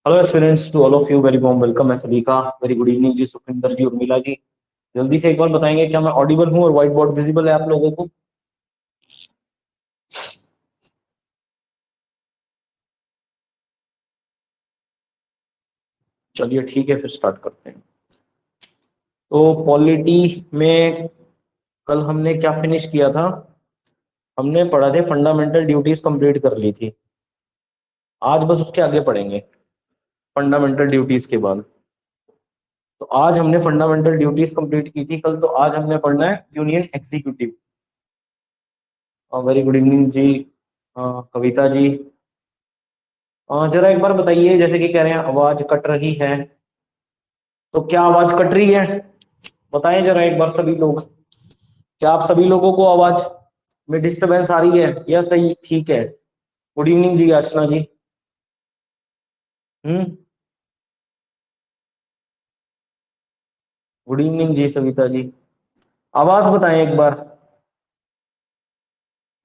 Hello aspirants to all of you, very warm welcome. मैं सभी का very good evening ji, Sukhwinder ji, Urmila ji. जल्दी से एक बार बताएंगे क्या मैं ऑडिबल हूँ और व्हाइट बोर्ड विजिबल है आप लोगों को? चलिए ठीक है, फिर स्टार्ट करते हैं। तो पॉलिटी में कल हमने क्या फिनिश किया था? हमने पढ़ा थे फंडामेंटल ड्यूटीज कंप्लीट कर ली थी। आज बस उसके आगे पढ़ेंगे, फंडामेंटल ड्यूटीज के बाद। तो आज हमने फंडामेंटल ड्यूटीज कंप्लीट की थी कल, तो आज हमने पढ़ना है union executive. Very good evening ji, Kavita ji. जरा एक बार बताइए, जैसे कि कह रहे हैं आवाज कट रही है, तो क्या आवाज कट रही है? बताएं जरा एक बार सभी लोग। क्या आप सभी लोगों को आवाज में डिस्टरबेंस आ रही है या सही ठीक है? गुड इवनिंग जी अर्चना जी। हम्म। गुड इवनिंग जी सविता जी। आवाज बताएं एक बार।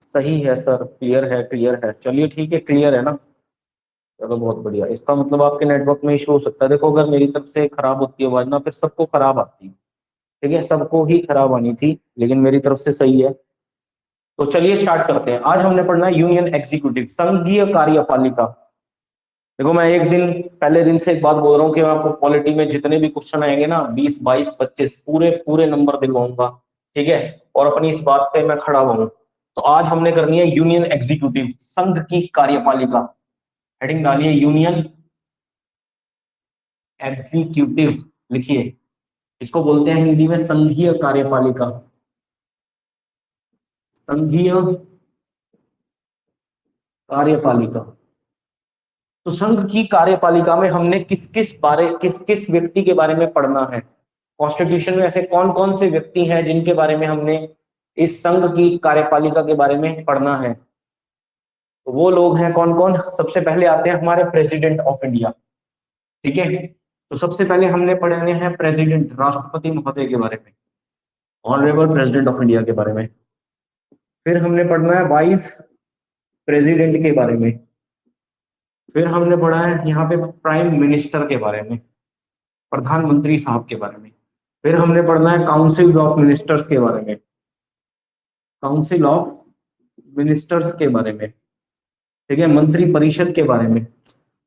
सही है सर, क्लियर है, क्लियर है। चलिए ठीक है, क्लियर है ना? चलो बहुत बढ़िया। इसका मतलब आपके नेटवर्क में इशू हो सकता है। देखो, अगर मेरी तरफ से खराब होती है आवाज ना, फिर सबको खराब आती है। ठीक है, सबको ही खराब आनी थी, लेकिन मेरी तरफ से सही है। तो चलिए स्टार्ट करते हैं। आज हमने पढ़ना है यूनियन एग्जीक्यूटिव, संघीय कार्यपालिका। देखो, मैं एक दिन पहले दिन से एक बात बोल रहा हूँ कि मैं आपको पॉलिटी में जितने भी क्वेश्चन आएंगे ना, 20 22 25 पूरे पूरे नंबर दिलवाऊंगा। ठीक है, और अपनी इस बात पे मैं खड़ा हूँ। तो आज हमने करनी है यूनियन एग्जीक्यूटिव, संघ की कार्यपालिका। हेडिंग डालिए यूनियन एग्जीक्यूटिव, लिखिए। इसको बोलते हैं हिंदी में संघीय कार्यपालिका। संघीय कार्यपालिका। तो संघ की कार्यपालिका में हमने किस किस व्यक्ति के बारे में पढ़ना है? कॉन्स्टिट्यूशन में ऐसे कौन कौन से व्यक्ति हैं जिनके बारे में हमने इस संघ की कार्यपालिका के बारे में पढ़ना है? तो वो लोग हैं कौन कौन? सबसे पहले आते हैं हमारे प्रेसिडेंट ऑफ इंडिया। ठीक है, तो सबसे पहले हमने पढ़ने हैं प्रेसिडेंट, राष्ट्रपति महोदय के बारे में, ऑनरेबल प्रेसिडेंट ऑफ इंडिया के बारे में। फिर हमने पढ़ना है वाइस प्रेसिडेंट के बारे में। फिर हमने पढ़ा है यहाँ पे प्राइम मिनिस्टर के बारे में, प्रधानमंत्री साहब के बारे में। फिर हमने पढ़ना है काउंसिल ऑफ मिनिस्टर्स के बारे में, काउंसिल ऑफ मिनिस्टर्स के बारे में। ठीक है, मंत्री परिषद के बारे में।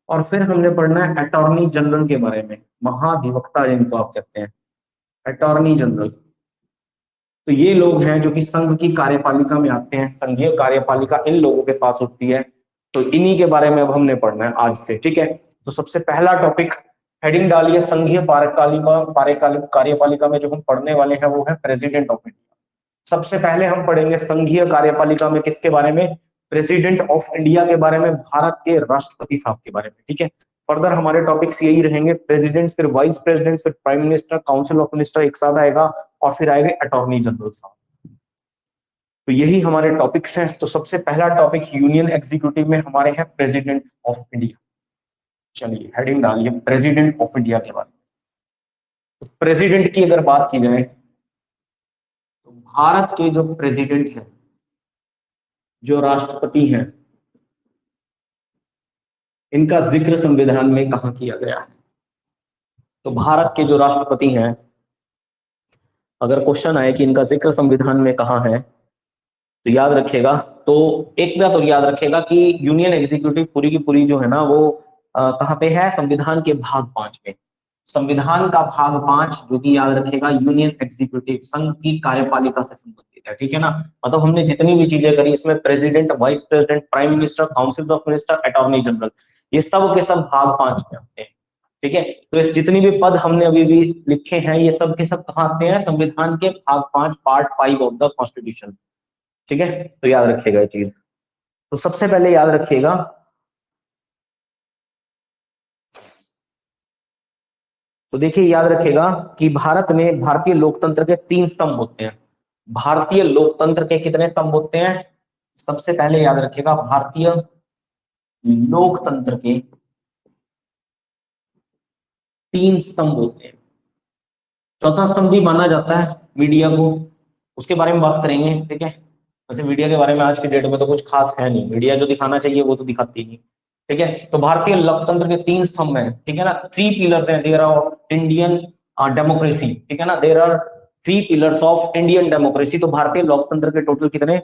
और फिर हमने पढ़ना है अटॉर्नी जनरल के बारे में, महाधिवक्ता जिनको आप कहते हैं, अटॉर्नी जनरल। तो ये लोग हैं जो कि संघ की कार्यपालिका में आते हैं। संघीय कार्यपालिका इन लोगों के पास होती है। तो इन्हीं के बारे में अब हमने पढ़ना है आज से। ठीक है, तो सबसे पहला टॉपिक, हेडिंग डालिए संघीय कार्यपालिका में जो हम पढ़ने वाले हैं वो है प्रेसिडेंट ऑफ इंडिया। सबसे पहले हम पढ़ेंगे संघीय कार्यपालिका में किसके बारे में? प्रेसिडेंट ऑफ इंडिया के बारे में, भारत के राष्ट्रपति साहब के बारे में। ठीक है, फर्दर हमारे टॉपिक्स यही रहेंगे, प्रेसिडेंट, फिर वाइस प्रेसिडेंट, फिर prime minister, council of minister एक साथ आएगा, और फिर आएंगे अटॉर्नी जनरल साहब। तो यही हमारे टॉपिक्स हैं। तो सबसे पहला टॉपिक यूनियन एग्जीक्यूटिव में हमारे हैं प्रेसिडेंट ऑफ इंडिया। चलिए हेडिंग डालिए प्रेसिडेंट ऑफ इंडिया के बारे में। तो प्रेसिडेंट की अगर बात की जाए, तो भारत के जो प्रेसिडेंट हैं, जो राष्ट्रपति हैं, इनका जिक्र संविधान में कहाँ किया गया है? तो भारत के जो राष्ट्रपति हैं, अगर क्वेश्चन आए कि इनका जिक्र संविधान में कहाँ है, तो याद रखेगा। तो एक बात और याद रखेगा कि यूनियन एग्जीक्यूटिव पूरी की पूरी जो है ना, वो कहाँ पे है? संविधान के भाग 5 में। संविधान का भाग 5, जो कि याद रखेगा यूनियन एग्जीक्यूटिव, संघ की कार्यपालिका से संबंधित है। ठीक है ना? मतलब हमने जितनी भी चीजें करी इसमें, president, vice president, prime minister, council of minister, attorney general, ये सब के सब भाग 5 में आते हैं। ठीक है, तो इस जितनी भी पद हमने अभी भी लिखे हैं, ये सब के सब कहाँ आते हैं? संविधान के भाग 5, पार्ट 5 ऑफ द कॉन्स्टिट्यूशन। ठीक है, तो याद रखिएगा ये चीज। तो सबसे पहले याद रखिएगा, तो देखिए याद रखिएगा कि भारत में भारतीय लोकतंत्र के 3 स्तंभ होते हैं। भारतीय लोकतंत्र के कितने स्तंभ होते हैं? सबसे पहले याद रखिएगा, भारतीय लोकतंत्र के 3 स्तंभ होते हैं। चौथा स्तंभ भी माना जाता है मीडिया को, उसके बारे में बात करेंगे। ठीक है, वैसे मीडिया के बारे में आज की डेट में तो कुछ खास है नहीं, मीडिया जो दिखाना चाहिए वो तो दिखाती नहीं। ठीक है। तो भारतीय लोकतंत्र के 3 स्तंभ हैं, ठीक है ना, 3 पिलर्स हैं देयर ऑफ इंडियन डेमोक्रेसी, ठीक है ना, there are 3 pillars of Indian democracy. तो भारतीय लोकतंत्र के टोटल कितने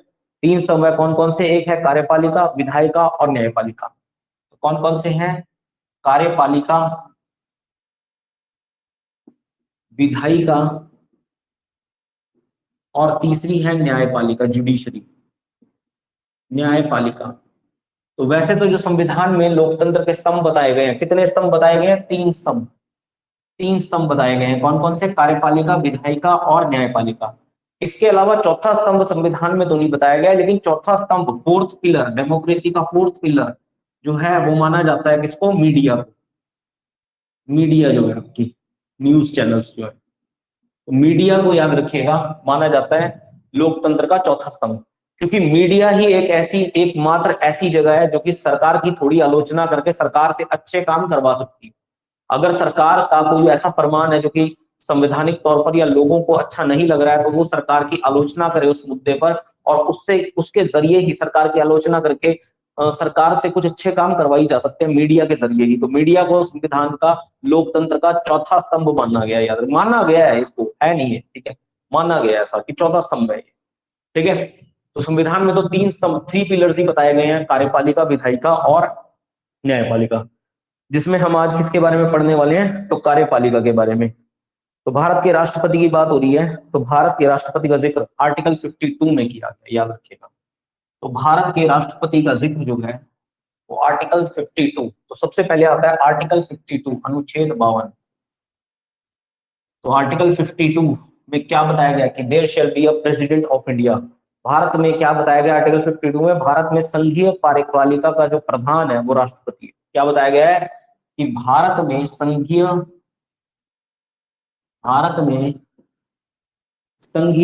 3 स्तंभ है, कौन कौन से? एक है कार्यपालिका, विधायिका और न्यायपालिका। तो कौन कौन से हैं? कार्यपालिका, विधायिका और तीसरी है न्यायपालिका, जुडिशरी, न्यायपालिका। तो वैसे तो जो संविधान में लोकतंत्र के स्तंभ बताए गए हैं, कितने स्तंभ बताए गए हैं? 3 स्तंभ, 3 स्तंभ बताए गए हैं, कौन कौन से? कार्यपालिका, विधायिका और न्यायपालिका। इसके अलावा चौथा स्तंभ संविधान में तो नहीं बताया गया, लेकिन चौथा स्तंभ, फोर्थ पिलर, डेमोक्रेसी का फोर्थ पिलर जो है वो माना जाता है किसको? मीडिया को। मीडिया जो है आपकी न्यूज चैनल्स जो है, तो मीडिया को याद रखिएगा, माना जाता है लोकतंत्र का चौथा स्तंभ। क्योंकि मीडिया ही एक ऐसी, एकमात्र ऐसी जगह है जो कि सरकार की थोड़ी आलोचना करके सरकार से अच्छे काम करवा सकती है। अगर सरकार का कोई ऐसा फरमान है जो कि संवैधानिक तौर पर या लोगों को अच्छा नहीं लग रहा है, तो वो सरकार की आलोचना करे उस मुद्दे पर, और उससे, उसके जरिए ही, सरकार की आलोचना करके सरकार से कुछ अच्छे काम करवाई जा सकते हैं मीडिया के जरिए ही। तो मीडिया को संविधान का, लोकतंत्र का चौथा स्तंभ माना गया है, याद माना गया है, इसको है नहीं है, ठीक है, माना गया है ऐसा कि चौथा स्तंभ है, ठीक है। तो संविधान में तो 3 स्तंभ, 3 पिलर्स ही बताए गए हैं, कार्यपालिका, विधायिका और न्यायपालिका, जिसमें हम आज किसके बारे में पढ़ने वाले हैं? तो कार्यपालिका के बारे में। तो भारत के राष्ट्रपति की बात हो रही है, तो भारत के राष्ट्रपति का जिक्र आर्टिकल 52 में किया गया, याद रखिएगा। तो भारत के राष्ट्रपति का जिक्र जो है वो आर्टिकल 52, तो सबसे पहले आता है आर्टिकल 52, अनुच्छेद 52। तो आर्टिकल 52 में क्या बताया गया कि there shall be a president of India. Bharat में क्या बताया गया आर्टिकल 52 में? भारत में संघीय कार्यपालिका का जो प्रधान है वो राष्ट्रपति है। क्या बताया गया है कि भारत में संघीय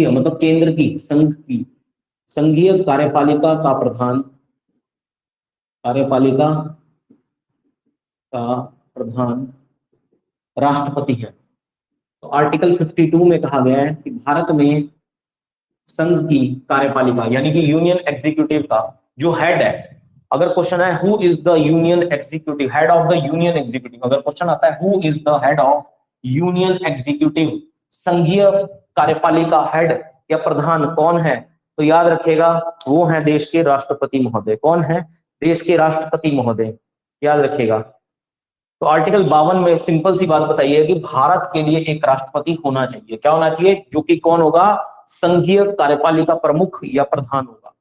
मतलब केंद्र की, संघ की संघीय कार्यपालिका का प्रधान, कार्यपालिका का प्रधान राष्ट्रपति है। तो आर्टिकल 52 में कहा गया है कि भारत में संघ की कार्यपालिका यानी कि यूनियन एग्जीक्यूटिव का जो हेड है, अगर क्वेश्चन है who is the union executive, head of the union executive, अगर क्वेश्चन आता है who is the head of union executive, संघीय कार्यपालिका हेड या प्रधान कौन है, तो याद रखेगा वो है देश के राष्ट्रपति महोदय। कौन है? देश के राष्ट्रपति महोदय, याद रखेगा। तो आर्टिकल 52 में सिंपल सी बात बताई है कि भारत के लिए एक राष्ट्रपति होना चाहिए। क्या होना चाहिए? जो कि कौन होगा? संघीय कार्यपालिका प्रमुख या प्रधान होगा,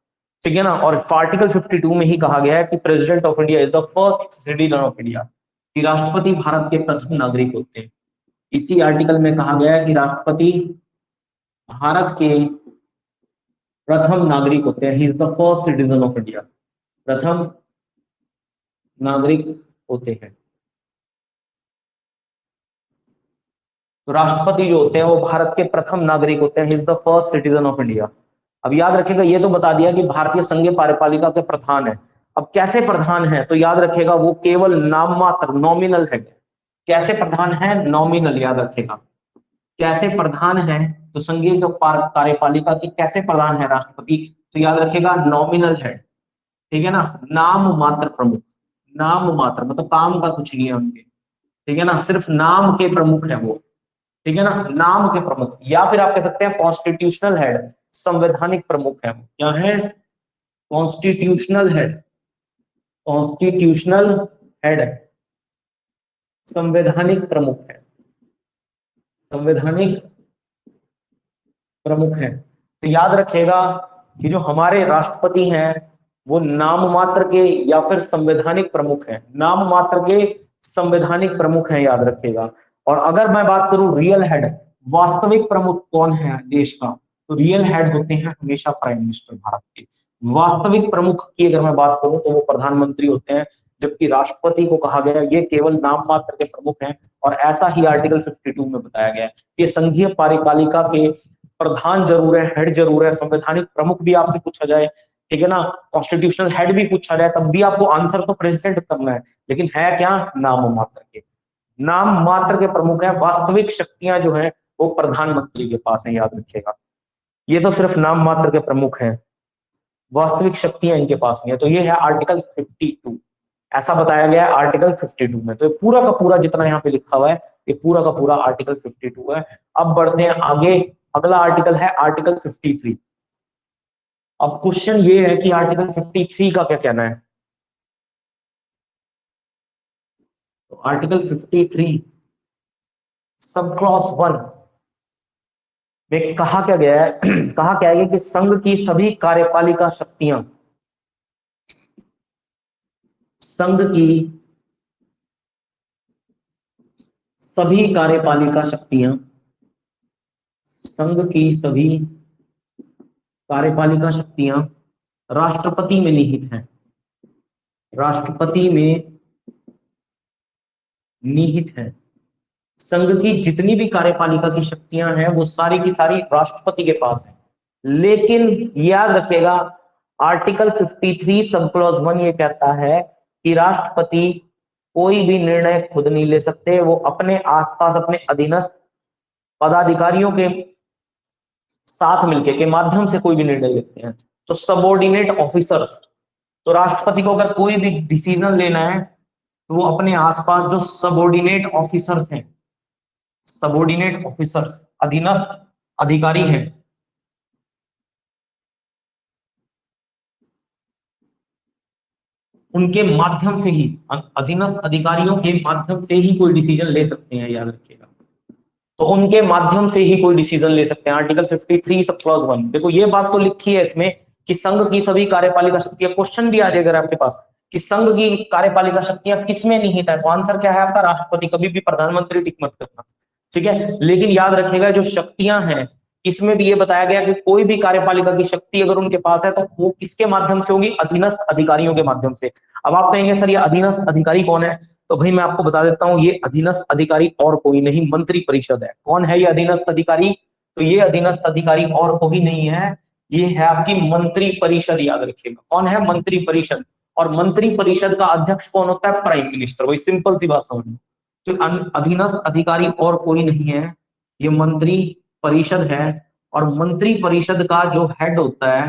ठीक है ना। और आर्टिकल 52 में ही कहा गया है कि president of India is the first citizen of India, कि राष्ट्रपति भारत के प्रथम नागरिक होते हैं। इसी आर्टिकल में कहा गया है कि राष्ट्रपति भारत के प्रथम नागरिक होते हैं, he is the first citizen of India, प्रथम नागरिक होते हैं। तो राष्ट्रपति जो होते हैं वो भारत के प्रथम नागरिक होते हैं, he is the first citizen of India. अब याद रखिएगा, ये तो बता दिया कि भारतीय संघीय कार्यपालिका के प्रधान है। अब कैसे प्रधान है? तो याद रखिएगा वो केवल नाम मात्र, नॉमिनल है। कैसे प्रधान है? नॉमिनल, याद रखिएगा। कैसे प्रधान है? तो संघीय जो कार्यपालिका के कैसे प्रधान है राष्ट्रपति, तो याद रखिएगा नॉमिनल है, ठीक है ना, नाम मात्र प्रमुख। नाम मात्र मतलब काम का कुछ नहीं है उनके, ठीक है ना, सिर्फ नाम के प्रमुख है वो, ठीक है ना, नाम के प्रमुख। या फिर आप कह सकते हैं कॉन्स्टिट्यूशनल हेड, संवैधानिक प्रमुख है। क्या है? कॉन्स्टिट्यूशनल हेड, कॉन्स्टिट्यूशनल हेड, संवैधानिक प्रमुख है, संवैधानिक प्रमुख है। तो याद रखेगा कि जो हमारे राष्ट्रपति हैं वो नाम मात्र के या फिर संवैधानिक प्रमुख हैं, नाम मात्र के संवैधानिक प्रमुख हैं, याद रखेगा। और अगर मैं बात करूं रियल हेड, वास्तविक प्रमुख कौन है देश का, तो रियल हेड होते हैं हमेशा प्राइम मिनिस्टर भारत के। वास्तविक प्रमुख की अगर मैं बात करूं तो वो प्रधानमंत्री होते हैं, जबकि राष्ट्रपति को कहा गया ये केवल नाम मात्र के प्रमुख हैं। और ऐसा ही आर्टिकल 52 में बताया गया है कि संघीय कार्यपालिका के प्रधान जरूर है, हेड जरूर है, संवैधानिक प्रमुख भी आपसे पूछा जाए, ठीक है ना, कॉन्स्टिट्यूशनल हेड भी पूछा जाए, तब भी आपको आंसर तो प्रेसिडेंट करना है, लेकिन है क्या? नाम मात्र के, नाम मात्र के प्रमुख है। वास्तविक शक्तियां जो है वो प्रधानमंत्री के पास है, याद रखिएगा। ये तो सिर्फ नाम मात्र के प्रमुख हैं, वास्तविक शक्तियां इनके पास नहीं है। तो ये है आर्टिकल 52। ऐसा बताया गया है आर्टिकल 52 में। तो ये पूरा का पूरा जितना यहाँ पे लिखा हुआ है ये पूरा का पूरा आर्टिकल 52 है। अब बढ़ते हैं आगे, अगला आर्टिकल है आर्टिकल 53। अब क्वेश्चन ये है कि आर्टिकल 53 का क्या कहना है। तो आर्टिकल 53 सब क्लॉज 1 में कहा क्या गया है कहा क्या है कि संघ की सभी कार्यपालिका शक्तियां, संघ की सभी कार्यपालिका शक्तियां, संघ की सभी कार्यपालिका शक्तियां राष्ट्रपति में निहित हैं, राष्ट्रपति में निहित है। संघ की जितनी भी कार्यपालिका की शक्तियां हैं वो सारी की सारी राष्ट्रपति के पास है। लेकिन याद रखिएगा आर्टिकल 53 सब क्लॉज 1 ये कहता है कि राष्ट्रपति कोई भी निर्णय खुद नहीं ले सकते, वो अपने आसपास अपने अधीनस्थ पदाधिकारियों के साथ मिलके के माध्यम से कोई भी निर्णय लेते हैं। तो सबऑर्डिनेट ऑफिसर्स, तो राष्ट्रपति को अगर कोई भी डिसीजन लेना है तो वो अपने आसपास जो सबऑर्डिनेट ऑफिसर्स हैं, सबऑर्डिनेट ऑफिसर्स अधीनस्थ अधिकारी हैं, उनके माध्यम से ही, अधीनस्थ अधिकारियों के माध्यम से ही कोई डिसीजन ले सकते हैं, याद रखिएगा। तो उनके माध्यम से ही कोई डिसीजन ले सकते हैं। आर्टिकल 53 सब क्लॉज 1 देखो ये बात तो लिखी है इसमें कि संघ की सभी कार्यपालिका शक्तियां, क्वेश्चन भी आ जाएगा अगर आपके पास कि संघ की कार्यपालिका शक्तियां किसमें निहित है, तो आंसर क्या है आपका राष्ट्रपति, कभी भी प्रधानमंत्री टिक मत करना, ठीक है। लेकिन याद रखिएगा जो शक्तियां हैं इसमें भी ये बताया गया कि कोई भी कार्यपालिका की शक्ति अगर उनके पास है तो वो किसके माध्यम से होगी, अधीनस्थ अधिकारियों के माध्यम से। अब आप कहेंगे सर ये अधीनस्थ अधिकारी कौन है, तो भाई मैं आपको बता देता हूं ये अधीनस्थ अधिकारी और कोई नहीं मंत्री परिषद है। कौन है ये अधीनस्थ अधिकारी, तो ये अधीनस्थ अधिकारी और कोई नहीं है, ये है आपकी मंत्री परिषद, याद रखिएगा। कौन है, मंत्री परिषद। और मंत्री परिषद का अध्यक्ष कौन होता है, प्राइम मिनिस्टर। वही सिंपल सी बात समझ लो। तो अधीनस्थ अधिकारी और कोई नहीं है, ये मंत्री परिषद है। और मंत्री परिषद का जो हेड होता है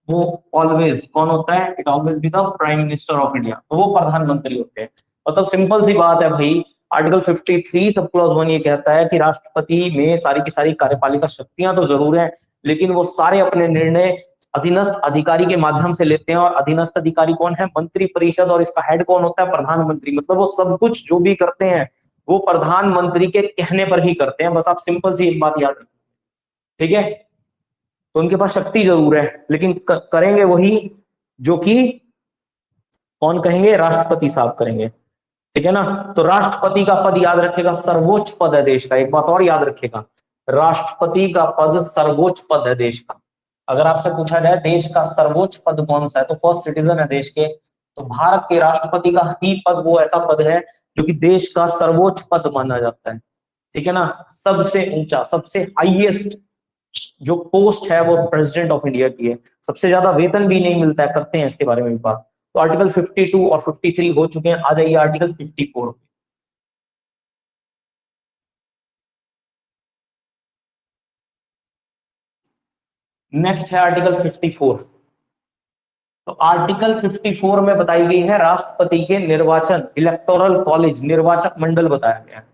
वो ऑलवेज कौन होता है, it always be the prime minister of India, तो वो प्रधानमंत्री होते हैं। मतलब सिंपल सी बात है भाई, आर्टिकल 53 सब क्लॉज 1 ये कहता है कि राष्ट्रपति में सारी की सारी कार्यपालिका शक्तियां तो जरूर है, लेकिन वो सारे अपने निर्णय अधीनस्थ अधिकारी के माध्यम से लेते हैं। और अधीनस्थ अधिकारी कौन है, मंत्री परिषद, और इसका हेड कौन होता है, प्रधानमंत्री। मतलब वो सब कुछ जो भी करते हैं वो प्रधानमंत्री के कहने पर ही करते हैं। बस आप सिंपल सी एक बात याद रखें, ठीक है। तो उनके पास शक्ति जरूर है लेकिन करेंगे वही जो कि कौन कहेंगे, राष्ट्रपति साहब करेंगे, ठीक है ना। तो राष्ट्रपति का पद याद रखेगा सर्वोच्च पद है देश का। एक बात और याद रखेगा, राष्ट्रपति का पद सर्वोच्च पद है देश का। अगर आपसे पूछा जाए देश का सर्वोच्च पद कौन सा है, तो फर्स्ट सिटीजन है देश के, तो भारत के राष्ट्रपति का ही पद वो ऐसा पद है जो कि देश का सर्वोच्च पद माना जाता है, ठीक है ना। सबसे ऊंचा, सबसे हाईएस्ट जो पोस्ट है वो प्रेसिडेंट ऑफ इंडिया की है। सबसे ज्यादा वेतन भी नहीं मिलता है, करते हैं इसके बारे में भी बात। तो आर्टिकल 52 और 53 हो चुके हैं, आ जाइए आर्टिकल 54। नेक्स्ट है आर्टिकल 54। तो आर्टिकल 54 में बताई गई है राष्ट्रपति के निर्वाचन, इलेक्टोरल कॉलेज, निर्वाचक मंडल बताया गया है।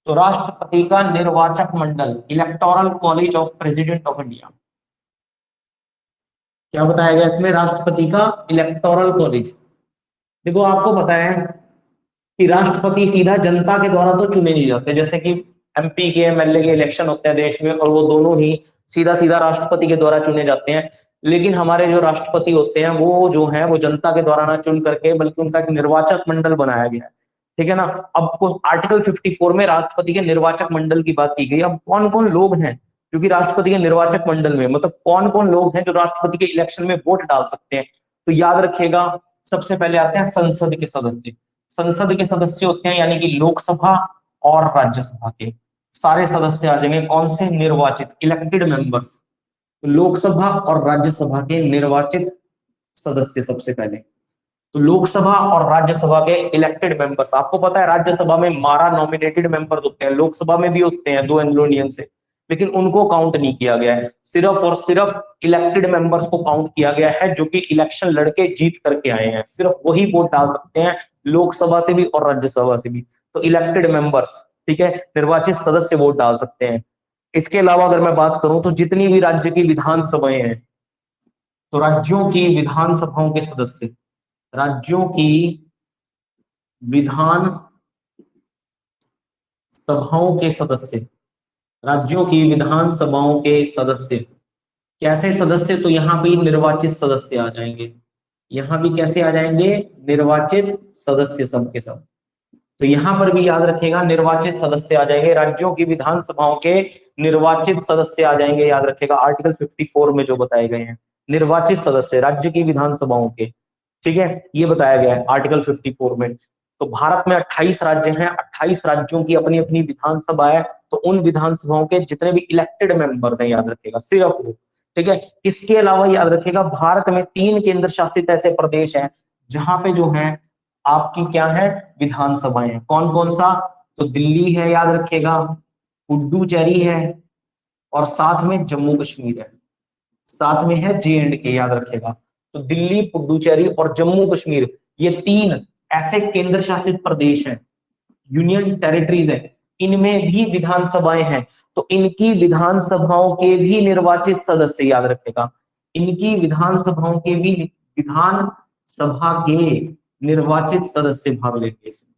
तो राष्ट्रपति का निर्वाचक मंडल, electoral college of president of India, क्या बताया गया इसमें, राष्ट्रपति का इलेक्टोरल कॉलेज। देखो आपको पता है कि राष्ट्रपति सीधा जनता के द्वारा तो चुने नहीं जाते, जैसे कि एमपी के एमएलए के इलेक्शन होते हैं देश में और वो दोनों ही सीधा सीधा राष्ट्रपति के द्वारा चुने जाते हैं। लेकिन हमारे जो राष्ट्रपति होते हैं वो जो है वो जनता के द्वारा ना चुन करके बल्कि उनका एक निर्वाचक मंडल बनाया गया है, ठीक है ना। अब को आर्टिकल 54 में राष्ट्रपति के निर्वाचक मंडल की बात की गई। अब कौन कौन लोग हैं क्योंकि राष्ट्रपति के निर्वाचक मंडल में, मतलब कौन कौन लोग हैं जो राष्ट्रपति के इलेक्शन में वोट डाल सकते हैं, तो याद रखिएगा सबसे पहले आते हैं संसद के सदस्य। संसद के सदस्य होते हैं यानी कि लोकसभा और राज्यसभा के सारे सदस्य आ जाएंगे, कौन से, निर्वाचित, इलेक्टेड मेंबर्स। लोकसभा और राज्यसभा के निर्वाचित सदस्य सबसे पहले। तो लोकसभा और राज्यसभा के इलेक्टेड मेंबर्स, आपको पता है राज्यसभा में 12 नॉमिनेटेड मेंबर्स होते हैं, लोकसभा में भी होते हैं 2 एंग्लो इंडियन से, लेकिन उनको काउंट नहीं किया गया है। सिर्फ और सिर्फ इलेक्टेड मेंबर्स को काउंट किया गया है जो कि इलेक्शन लड़के जीत करके आए हैं, सिर्फ वही वोट डाल सकते हैं लोकसभा से भी और राज्यसभा से भी। तो इलेक्टेड मेंबर्स, ठीक है, निर्वाचित सदस्य वोट डाल सकते हैं। इसके अलावा अगर मैं बात करूं तो जितनी भी राज्य की विधानसभाएं हैं, तो राज्यों की विधानसभाओं के सदस्य, राज्यों की विधान सभाओं के सदस्य, राज्यों की विधानसभाओं के सदस्य, कैसे सदस्य, तो यहाँ भी निर्वाचित सदस्य आ जाएंगे। यहाँ भी कैसे आ जाएंगे, निर्वाचित सदस्य सब के सब। तो यहां पर भी याद रखेगा निर्वाचित सदस्य आ जाएंगे, राज्यों की विधानसभाओं के निर्वाचित सदस्य आ जाएंगे। याद रखेगा आर्टिकल 54 में जो बताए गए हैं, निर्वाचित सदस्य राज्य की विधानसभाओं के, ठीक है, ये बताया गया है आर्टिकल 54 में। तो भारत में 28 राज्य हैं, 28 राज्यों की अपनी अपनी विधानसभा है। तो उन विधानसभाओं के जितने भी इलेक्टेड मेंबर्स हैं, याद रखेगा सिर्फ वो, ठीक है। इसके अलावा याद रखेगा भारत में 3 केंद्र शासित ऐसे प्रदेश हैं जहां पे जो है आपकी क्या है, विधानसभाएं। कौन कौन सा, तो दिल्ली है, याद रखेगा, पुडुचेरी है, और साथ में जम्मू कश्मीर है, साथ में है J&K, याद रखेगा। तो दिल्ली, पुडुचेरी और जम्मू कश्मीर, ये 3 ऐसे केंद्र शासित प्रदेश हैं, यूनियन टेरिटरीज है, इनमें भी विधानसभाएं हैं। तो इनकी विधानसभाओं के भी निर्वाचित सदस्य, याद रखेगा, इनकी विधानसभाओं के भी विधान सभा के निर्वाचित सदस्य भाग लेंगे इसमें।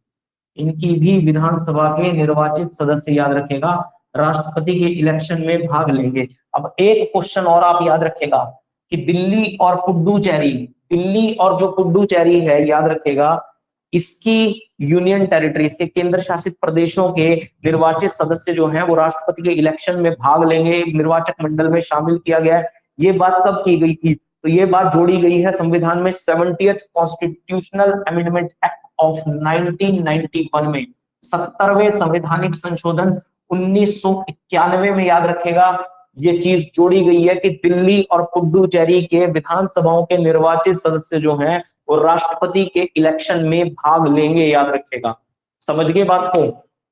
इनकी भी विधानसभा के निर्वाचित सदस्य, याद रखेगा, राष्ट्रपति के इलेक्शन में भाग लेंगे। अब एक क्वेश्चन और आप याद रखेगा कि दिल्ली और पुडुचेरी, दिल्ली और जो पुडुचेरी है, याद रखेगा, इसकी यूनियन टेरिटरीज के केंद्र शासित प्रदेशों के निर्वाचित सदस्य जो हैं वो राष्ट्रपति के इलेक्शन में भाग लेंगे, निर्वाचक मंडल में शामिल किया गया है। ये बात कब की गई थी, तो ये बात जोड़ी गई है संविधान में 70th constitutional amendment act of 1991 में, 70वें संवैधानिक संशोधन 1991 में, याद रखेगा, ये चीज जोड़ी गई है कि दिल्ली और पुडुचेरी के विधानसभाओं के निर्वाचित सदस्य जो हैं वो राष्ट्रपति के इलेक्शन में भाग लेंगे, याद रखेगा। समझ गए बात को।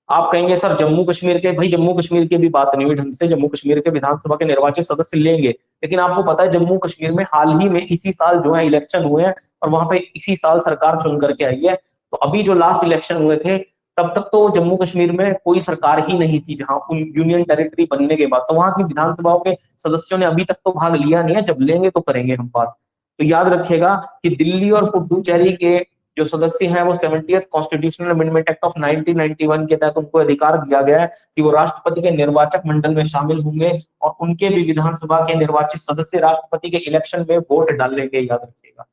आप कहेंगे सर जम्मू कश्मीर के, भाई जम्मू कश्मीर की भी बात नहीं हुई ढंग से, जम्मू कश्मीर के विधानसभा के निर्वाचित सदस्य लेंगे, लेकिन आपको पता है जम्मू कश्मीर में हाल ही में इसी साल जो है इलेक्शन हुए हैं और वहां पे इसी साल सरकार चुन करके आई है। तो अभी जो लास्ट इलेक्शन हुए थे तब तक तो जम्मू कश्मीर में कोई सरकार ही नहीं थी, जहां उन यूनियन टेरिटरी बनने के बाद तो वहां की विधानसभाओं के सदस्यों ने अभी तक तो भाग लिया नहीं है, जब लेंगे तो करेंगे हम बात। तो याद रखेगा कि दिल्ली और पुडुचेरी के जो सदस्य हैं वो 70th constitutional amendment act of 1991 के तहत उनको अधिकार दिया गया है कि वो राष्ट्रपति के निर्वाचक मंडल में शामिल होंगे और उनके भी विधानसभा के निर्वाचित सदस्य राष्ट्रपति के इलेक्शन में वोट डालेंगे, याद रखेगा,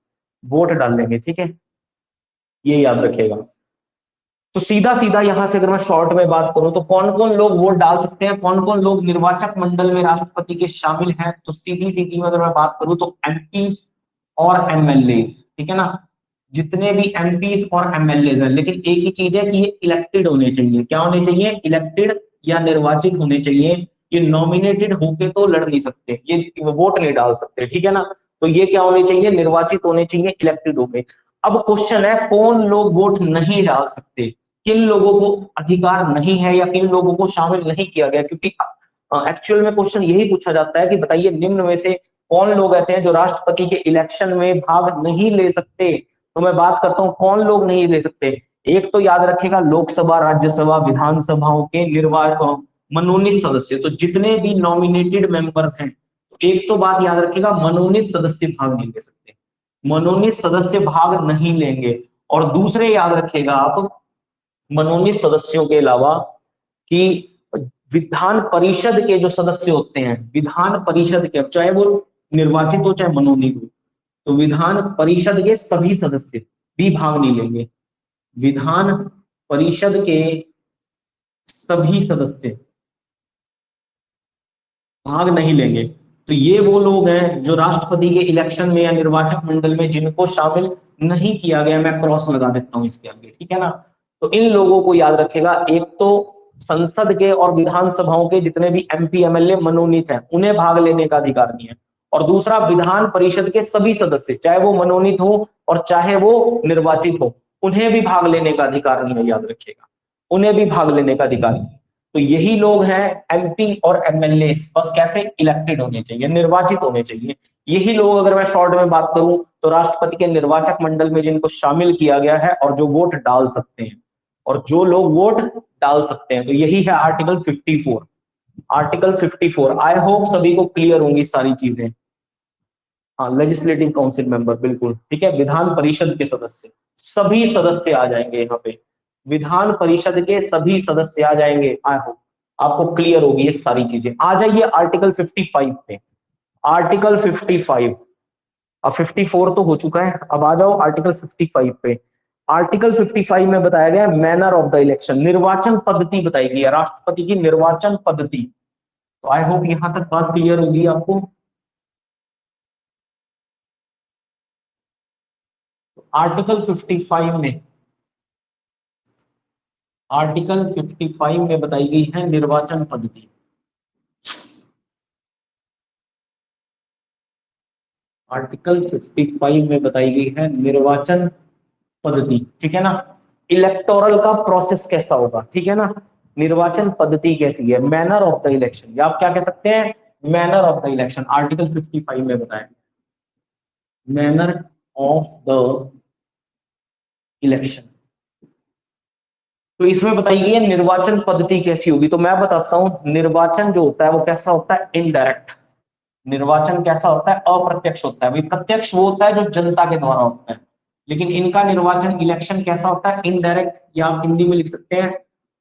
वोट डालेंगे, ठीक है, ये याद रखेगा। तो सीधा सीधा यहां से अगर मैं शॉर्ट में बात करूं तो कौन कौन लोग वोट डाल सकते हैं, कौन कौन लोग निर्वाचक मंडल में राष्ट्रपति के शामिल हैं, तो सीधी सीधी में अगर मैं बात करूं तो एमपीज और एमएलए, ठीक है ना, जितने भी एमपीज और एमएलए हैं। लेकिन एक ही चीज है कि ये इलेक्टेड होने चाहिए, क्या होने चाहिए, इलेक्टेड या निर्वाचित होने चाहिए। ये नॉमिनेटेड होके तो लड़ नहीं सकते, ये वोट नहीं डाल सकते, ठीक है ना। तो ये क्या होने चाहिए, निर्वाचित होने चाहिए, इलेक्टेड होके। अब क्वेश्चन है कौन लोग वोट नहीं डाल सकते, किन लोगों को अधिकार नहीं है या किन लोगों को शामिल नहीं किया गया, क्योंकि एक्चुअल में क्वेश्चन यही पूछा जाता है कि बताइए निम्न में से कौन लोग ऐसे हैं जो राष्ट्रपति के इलेक्शन में भाग नहीं ले सकते। तो मैं बात करता हूं कौन लोग नहीं ले सकते। एक तो याद रखेगा लोकसभा, राज्यसभा, विधानसभाओं के मनोनीत सदस्य, तो जितने भी नॉमिनेटेड मेंबर्स हैं, तो एक तो बात याद रखेगा मनोनीत सदस्य भाग नहीं ले सकते, मनोनीत सदस्य भाग नहीं लेंगे। और दूसरे याद रखेगा आप मनोनीत सदस्यों के अलावा कि विधान परिषद के जो सदस्य होते हैं, विधान परिषद के, चाहे वो निर्वाचित हो चाहे मनोनीत हो, तो विधान परिषद के सभी सदस्य भी भाग नहीं लेंगे, विधान परिषद के सभी सदस्य भाग नहीं लेंगे। तो ये वो लोग हैं जो राष्ट्रपति के इलेक्शन में या निर्वाचक मंडल में जिनको शामिल नहीं किया गया, मैं क्रॉस लगा देता हूं इसके आगे, ठीक है ना। तो इन लोगों को याद रखेगा, एक तो संसद के और विधानसभाओं के जितने भी एमपी एमएलए मनोनीत हैं उन्हें भाग लेने का अधिकार नहीं है, और दूसरा विधान परिषद के सभी सदस्य चाहे वो मनोनीत हो और चाहे वो निर्वाचित हो उन्हें भी भाग लेने का अधिकार नहीं है, याद रखिएगा, उन्हें भी भाग लेने का अधिकार नहीं है। तो यही लोग हैं एमपी और एमएलए, बस कैसे, इलेक्टेड होने चाहिए, निर्वाचित होने चाहिए। यही लोग अगर मैं शॉर्ट में बात करूं तो राष्ट्रपति के निर्वाचक मंडल में जिनको शामिल किया गया है और जो वोट डाल सकते हैं, और जो लोग वोट डाल सकते हैं, तो यही है आर्टिकल 54। आर्टिकल 54, आई होप सभी को क्लियर होंगी सारी चीजें। हाँ, लेजिस्लेटिव काउंसिल मेंबर, बिल्कुल ठीक है। विधान परिषद के सदस्य, सभी सदस्य आ जाएंगे यहाँ पे, विधान परिषद के सभी सदस्य आ जाएंगे। आई होप आपको क्लियर होगी ये सारी चीजें। आ जाइए आर्टिकल 55 पे। आर्टिकल 55, अब 54 तो हो चुका है, अब आ जाओ आर्टिकल 55 पे। आर्टिकल 55 में बताया गया मैनर ऑफ द इलेक्शन, निर्वाचन पद्धति बताई गई है, राष्ट्रपति की निर्वाचन पद्धति। तो आई होप यहां तक बात क्लियर होगी आपको। आर्टिकल 55 में, आर्टिकल 55 में बताई गई है निर्वाचन पद्धति। आर्टिकल 55 में बताई गई है निर्वाचन पद्धति, ठीक है ना। इलेक्टोरल का प्रोसेस कैसा होगा, ठीक है ना, निर्वाचन पद्धति कैसी है, मैनर ऑफ द इलेक्शन, या आप क्या कह सकते हैं, manner of the election. Article 55 में बताया मैनर ऑफ द इलेक्शन। तो इसमें बताई गई है निर्वाचन पद्धति कैसी होगी। तो मैं बताता हूं, निर्वाचन जो होता है वो कैसा होता है, इनडायरेक्ट। निर्वाचन कैसा होता है, अप्रत्यक्ष होता है। भाई प्रत्यक्ष वो होता है जो जनता के द्वारा होता है, लेकिन इनका निर्वाचन इलेक्शन कैसा होता है, इनडायरेक्ट, या आप हिंदी में लिख सकते हैं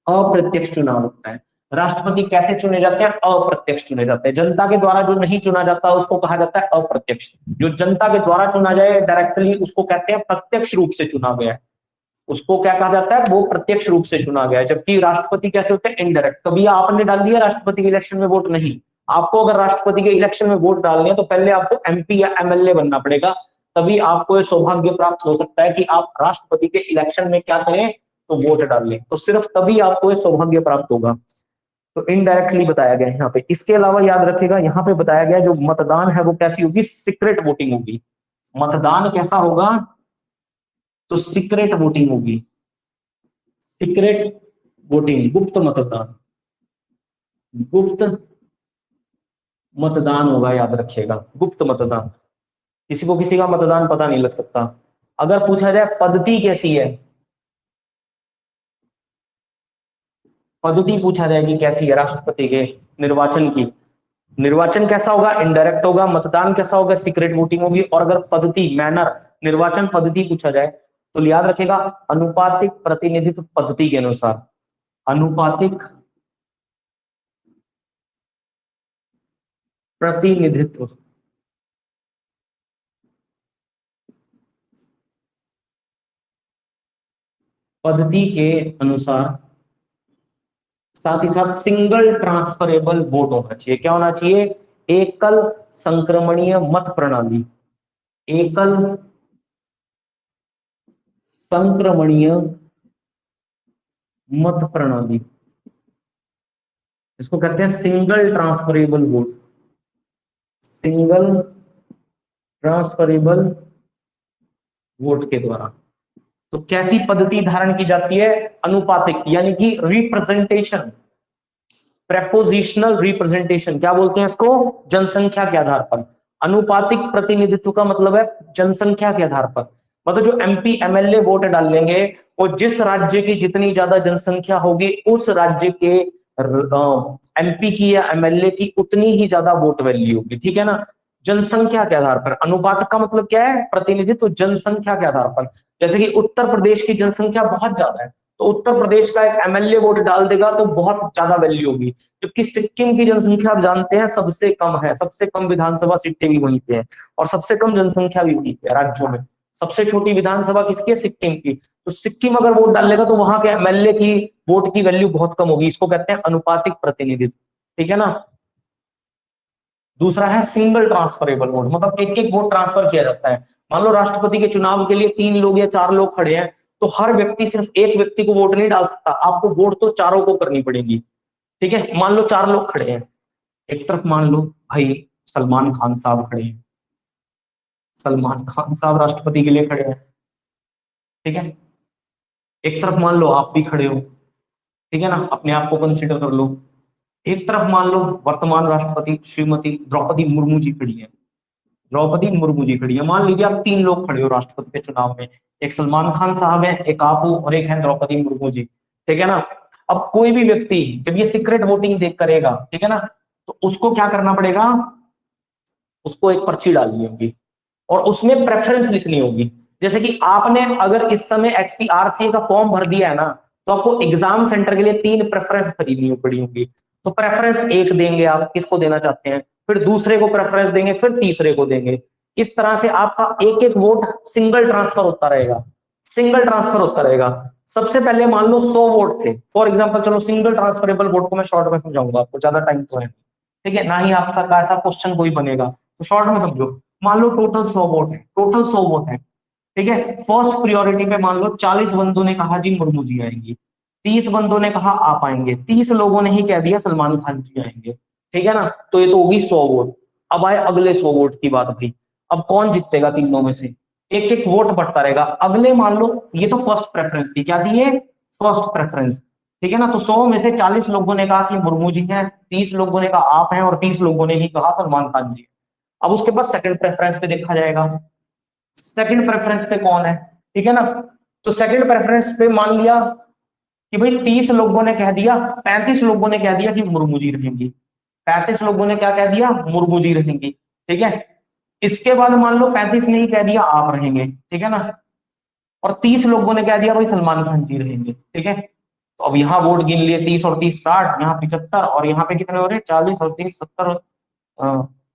अप्रत्यक्ष चुनाव होता है। राष्ट्रपति कैसे चुने जाते हैं, अप्रत्यक्ष चुने जाते हैं। जनता के द्वारा जो नहीं चुना जाता उसको कहा जाता है अप्रत्यक्ष। जो जनता के द्वारा चुना जाए डायरेक्टली उसको कहते हैं प्रत्यक्ष रूप से चुना गया है, उसको क्या कहा जाता है, वो प्रत्यक्ष रूप से चुना गया है। जबकि राष्ट्रपति कैसे होते हैं, इनडायरेक्ट। कभी आपने डाल दिया राष्ट्रपति के इलेक्शन में वोट, नहीं। आपको अगर राष्ट्रपति के इलेक्शन में वोट डालने हैं तो पहले आपको एमपी या एमएलए बनना पड़ेगा, तभी आपको ये सौभाग्य प्राप्त हो सकता है कि आप राष्ट्रपति के इलेक्शन में क्या करें, तो वोट डाल लें। तो सिर्फ तभी आपको ये सौभाग्य प्राप्त होगा। तो इनडायरेक्टली बताया गया है यहाँ पे। इसके अलावा याद रखिएगा यहाँ पे बताया गया जो मतदान है वो कैसी होगी, सीक्रेट वोटिंग होगी। मतदान कैसा होगा, तो सीक्रेट वोटिंग होगी। सीक्रेट वोटिंग, गुप्त मतदान, गुप्त मतदान होगा, याद रखिएगा, गुप्त मतदान। किसी को किसी का मतदान पता नहीं लग सकता। अगर पूछा जाए पद्धति कैसी है, पद्धति पूछा जाए कि कैसी है राष्ट्रपति के निर्वाचन की, निर्वाचन कैसा होगा, इनडायरेक्ट होगा। मतदान कैसा होगा, सीक्रेट वोटिंग होगी। और अगर पद्धति, मैनर, निर्वाचन पद्धति पूछा जाए तो याद रखेगा अनुपातिक प्रतिनिधित्व पद्धति के अनुसार, अनुपातिक प्रतिनिधित्व पद्धति के अनुसार, साथ ही साथ सिंगल ट्रांसफरेबल वोट होना चाहिए। क्या होना चाहिए, एकल संक्रमणीय मत प्रणाली, एकल संक्रमणीय मत प्रणाली, इसको कहते हैं single transferable vote, single transferable vote के द्वारा। तो कैसी पद्धति धारण की जाती है, अनुपातिक, यानी कि रिप्रेजेंटेशन, प्रेपोजिशनल रिप्रेजेंटेशन, क्या बोलते हैं इसको, जनसंख्या के आधार पर। अनुपातिक प्रतिनिधित्व का मतलब है जनसंख्या के आधार पर। मतलब जो एमपी एमएलए वोट डाल लेंगे वो जिस राज्य की जितनी ज्यादा जनसंख्या होगी उस राज्य के एमपी की या एमएलए की उतनी ही ज्यादा वोट वैल्यू होगी, ठीक है ना। जनसंख्या के आधार पर, अनुपात का मतलब क्या है, प्रतिनिधित्व जनसंख्या के आधार पर। जैसे कि उत्तर प्रदेश की जनसंख्या बहुत ज्यादा है तो उत्तर प्रदेश का एक एमएलए वोट डाल देगा तो बहुत ज्यादा वैल्यू होगी। जबकि सिक्किम की जनसंख्या आप जानते हैं सबसे कम है, सबसे कम विधानसभा सीटें भी वहीं पे है और सबसे कम जनसंख्या भी वहीं पे है राज्यों में। सबसे छोटी विधानसभा किसकी है, सिक्किम की। तो सिक्किम अगर वोट डाल लेगा तो वहां के एमएलए की वोट की वैल्यू बहुत कम होगी। इसको कहते हैं अनुपातिक प्रतिनिधित्व, ठीक है ना। दूसरा है सिंगल ट्रांसफरेबल वोट, मतलब एक एक वोट ट्रांसफर किया जाता है। मान लो राष्ट्रपति के चुनाव के लिए 3 लोग या 4 लोग खड़े हैं तो हर व्यक्ति सिर्फ एक व्यक्ति को वोट नहीं डाल सकता, आपको वोट तो चारों को करनी पड़ेगी, ठीक है। मान लो 4 लोग खड़े हैं, एक तरफ मान लो भाई सलमान खान साहब खड़े हैं, सलमान खान साहब राष्ट्रपति के लिए खड़े हैं, ठीक है। एक तरफ मान लो आप भी खड़े हो, ठीक है ना, अपने आप को कंसिडर कर लो। एक तरफ मान लो वर्तमान राष्ट्रपति श्रीमती द्रौपदी मुर्मू जी खड़ी है, द्रौपदी मुर्मू जी खड़ी है। मान लीजिए आप 3 लोग खड़े हो राष्ट्रपति के चुनाव में, एक सलमान खान साहब है, एक आप हो और एक है द्रौपदी मुर्मू जी, ठीक है ना। अब कोई भी व्यक्ति जब ये सीक्रेट वोटिंग देख करेगा, ठीक है ना, तो उसको क्या करना पड़ेगा, उसको एक पर्ची डालनी होगी और उसमें प्रेफरेंस लिखनी होगी। जैसे कि आपने अगर इस समय HPRCA का फॉर्म भर दिया है ना, तो आपको एग्जाम सेंटर के लिए 3 प्रेफरेंस खरीदनी पड़ी होंगी। तो प्रेफरेंस 1 देंगे आप, किसको देना चाहते हैं, फिर दूसरे को प्रेफरेंस देंगे, फिर तीसरे को देंगे। इस तरह से आपका एक एक वोट सिंगल ट्रांसफर होता रहेगा, सिंगल ट्रांसफर होता रहेगा। सबसे पहले मान लो 100 वोट थे फॉर एग्जाम्पल, चलो सिंगल ट्रांसफरेबल वोट को मैं शॉर्ट में समझाऊंगा, आपको ज्यादा टाइम तो है, ठीक है ना, ही आपका ऐसा क्वेश्चन कोई बनेगा, तो शॉर्ट में समझो। मान लो टोटल 100 वोट है, टोटल 100 वोट है, ठीक है। फर्स्ट प्रियोरिटी पे मान लो 40 बंदों ने कहा जी मुर्मू जी आएंगी, 30 बंदों ने कहा आप आएंगे, 30 लोगों ने ही कह दिया सलमान खान जी आएंगे, ठीक है ना। तो ये तो होगी 100 वोट। अब आए अगले 100 वोट की बात भाई, अब कौन जीतेगा तीनों में से, एक एक वोट बढ़ता रहेगा। अगले मान लो ये तो फर्स्ट प्रेफरेंस थी, क्या दी है, फर्स्ट प्रेफरेंस, ठीक है ना। तो 100 में से 40 लोगों ने कहा कि मुर्मू जी हैं, 30 लोगों ने कहा आप हैं और 30 लोगों ने ही कहा सलमान खान जी। अब उसके बाद सेकंड प्रेफरेंस पे देखा जाएगा, सेकंड प्रेफरेंस पे कौन है, ठीक है ना। तो सेकंड प्रेफरेंस पे मान लिया कि भाई 30 लोगों ने कह दिया, 35 लोगों ने कह दिया कि मुर्मू जी रहेंगी, 35 लोगों ने क्या कह दिया, मुर्मू जी रहेंगी, ठीक है। इसके बाद मान लो 35 ने ही कह दिया आप रहेंगे, ठीक है ना, और 30 लोगों ने कह दिया भाई सलमान खान जी रहेंगे, ठीक है। तो अब यहाँ वोट गिन लिए, 30 और 30 60, यहाँ 75, और यहाँ पे कितने हो रहे हैं, 40 और 30 70,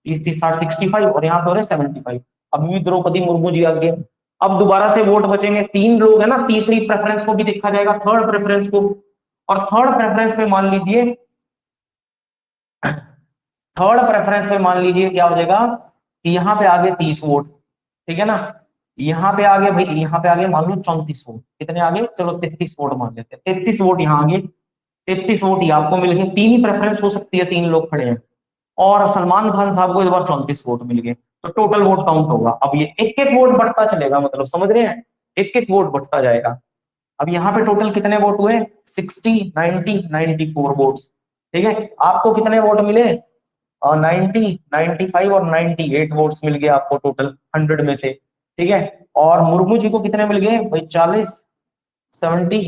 30 30 60 65, और यहाँ पे हो रहे 75। अभी भी द्रौपदी मुर्मू जी आगे। अब दोबारा से वोट बचेंगे, 3 लोग है ना, तीसरी प्रेफरेंस को भी देखा जाएगा, थर्ड प्रेफरेंस को। और थर्ड प्रेफरेंस में मान लीजिए, थर्ड प्रेफरेंस में मान लीजिए क्या हो जाएगा कि यहाँ पे आगे 30 वोट, ठीक है ना। यहाँ पे आगे भाई, यहाँ पे आगे मान लो 34 वोट, कितने आगे, चलो 33 वोट मान लेते हैं, 33 वोट यहाँ आगे, 33 वोट ही आपको मिल गए। 3 ही प्रेफरेंस हो सकती है, 3 लोग खड़े हैं, और सलमान खान साहब को इस बार 34 वोट मिल गए, तो टोटल वोट काउंट होगा। अब ये एक एक वोट बढ़ता चलेगा, मतलब समझ रहे हैं, एक एक वोट बढ़ता जाएगा। अब यहाँ पे टोटल कितने वोट हुए, 60 90 94 वोट्स, ठीक है। आपको कितने वोट मिले, 90 95 और 98 वोट्स मिल गए आपको टोटल 100 में से, ठीक है। और मुर्मू जी को कितने मिल गए भाई, 40 70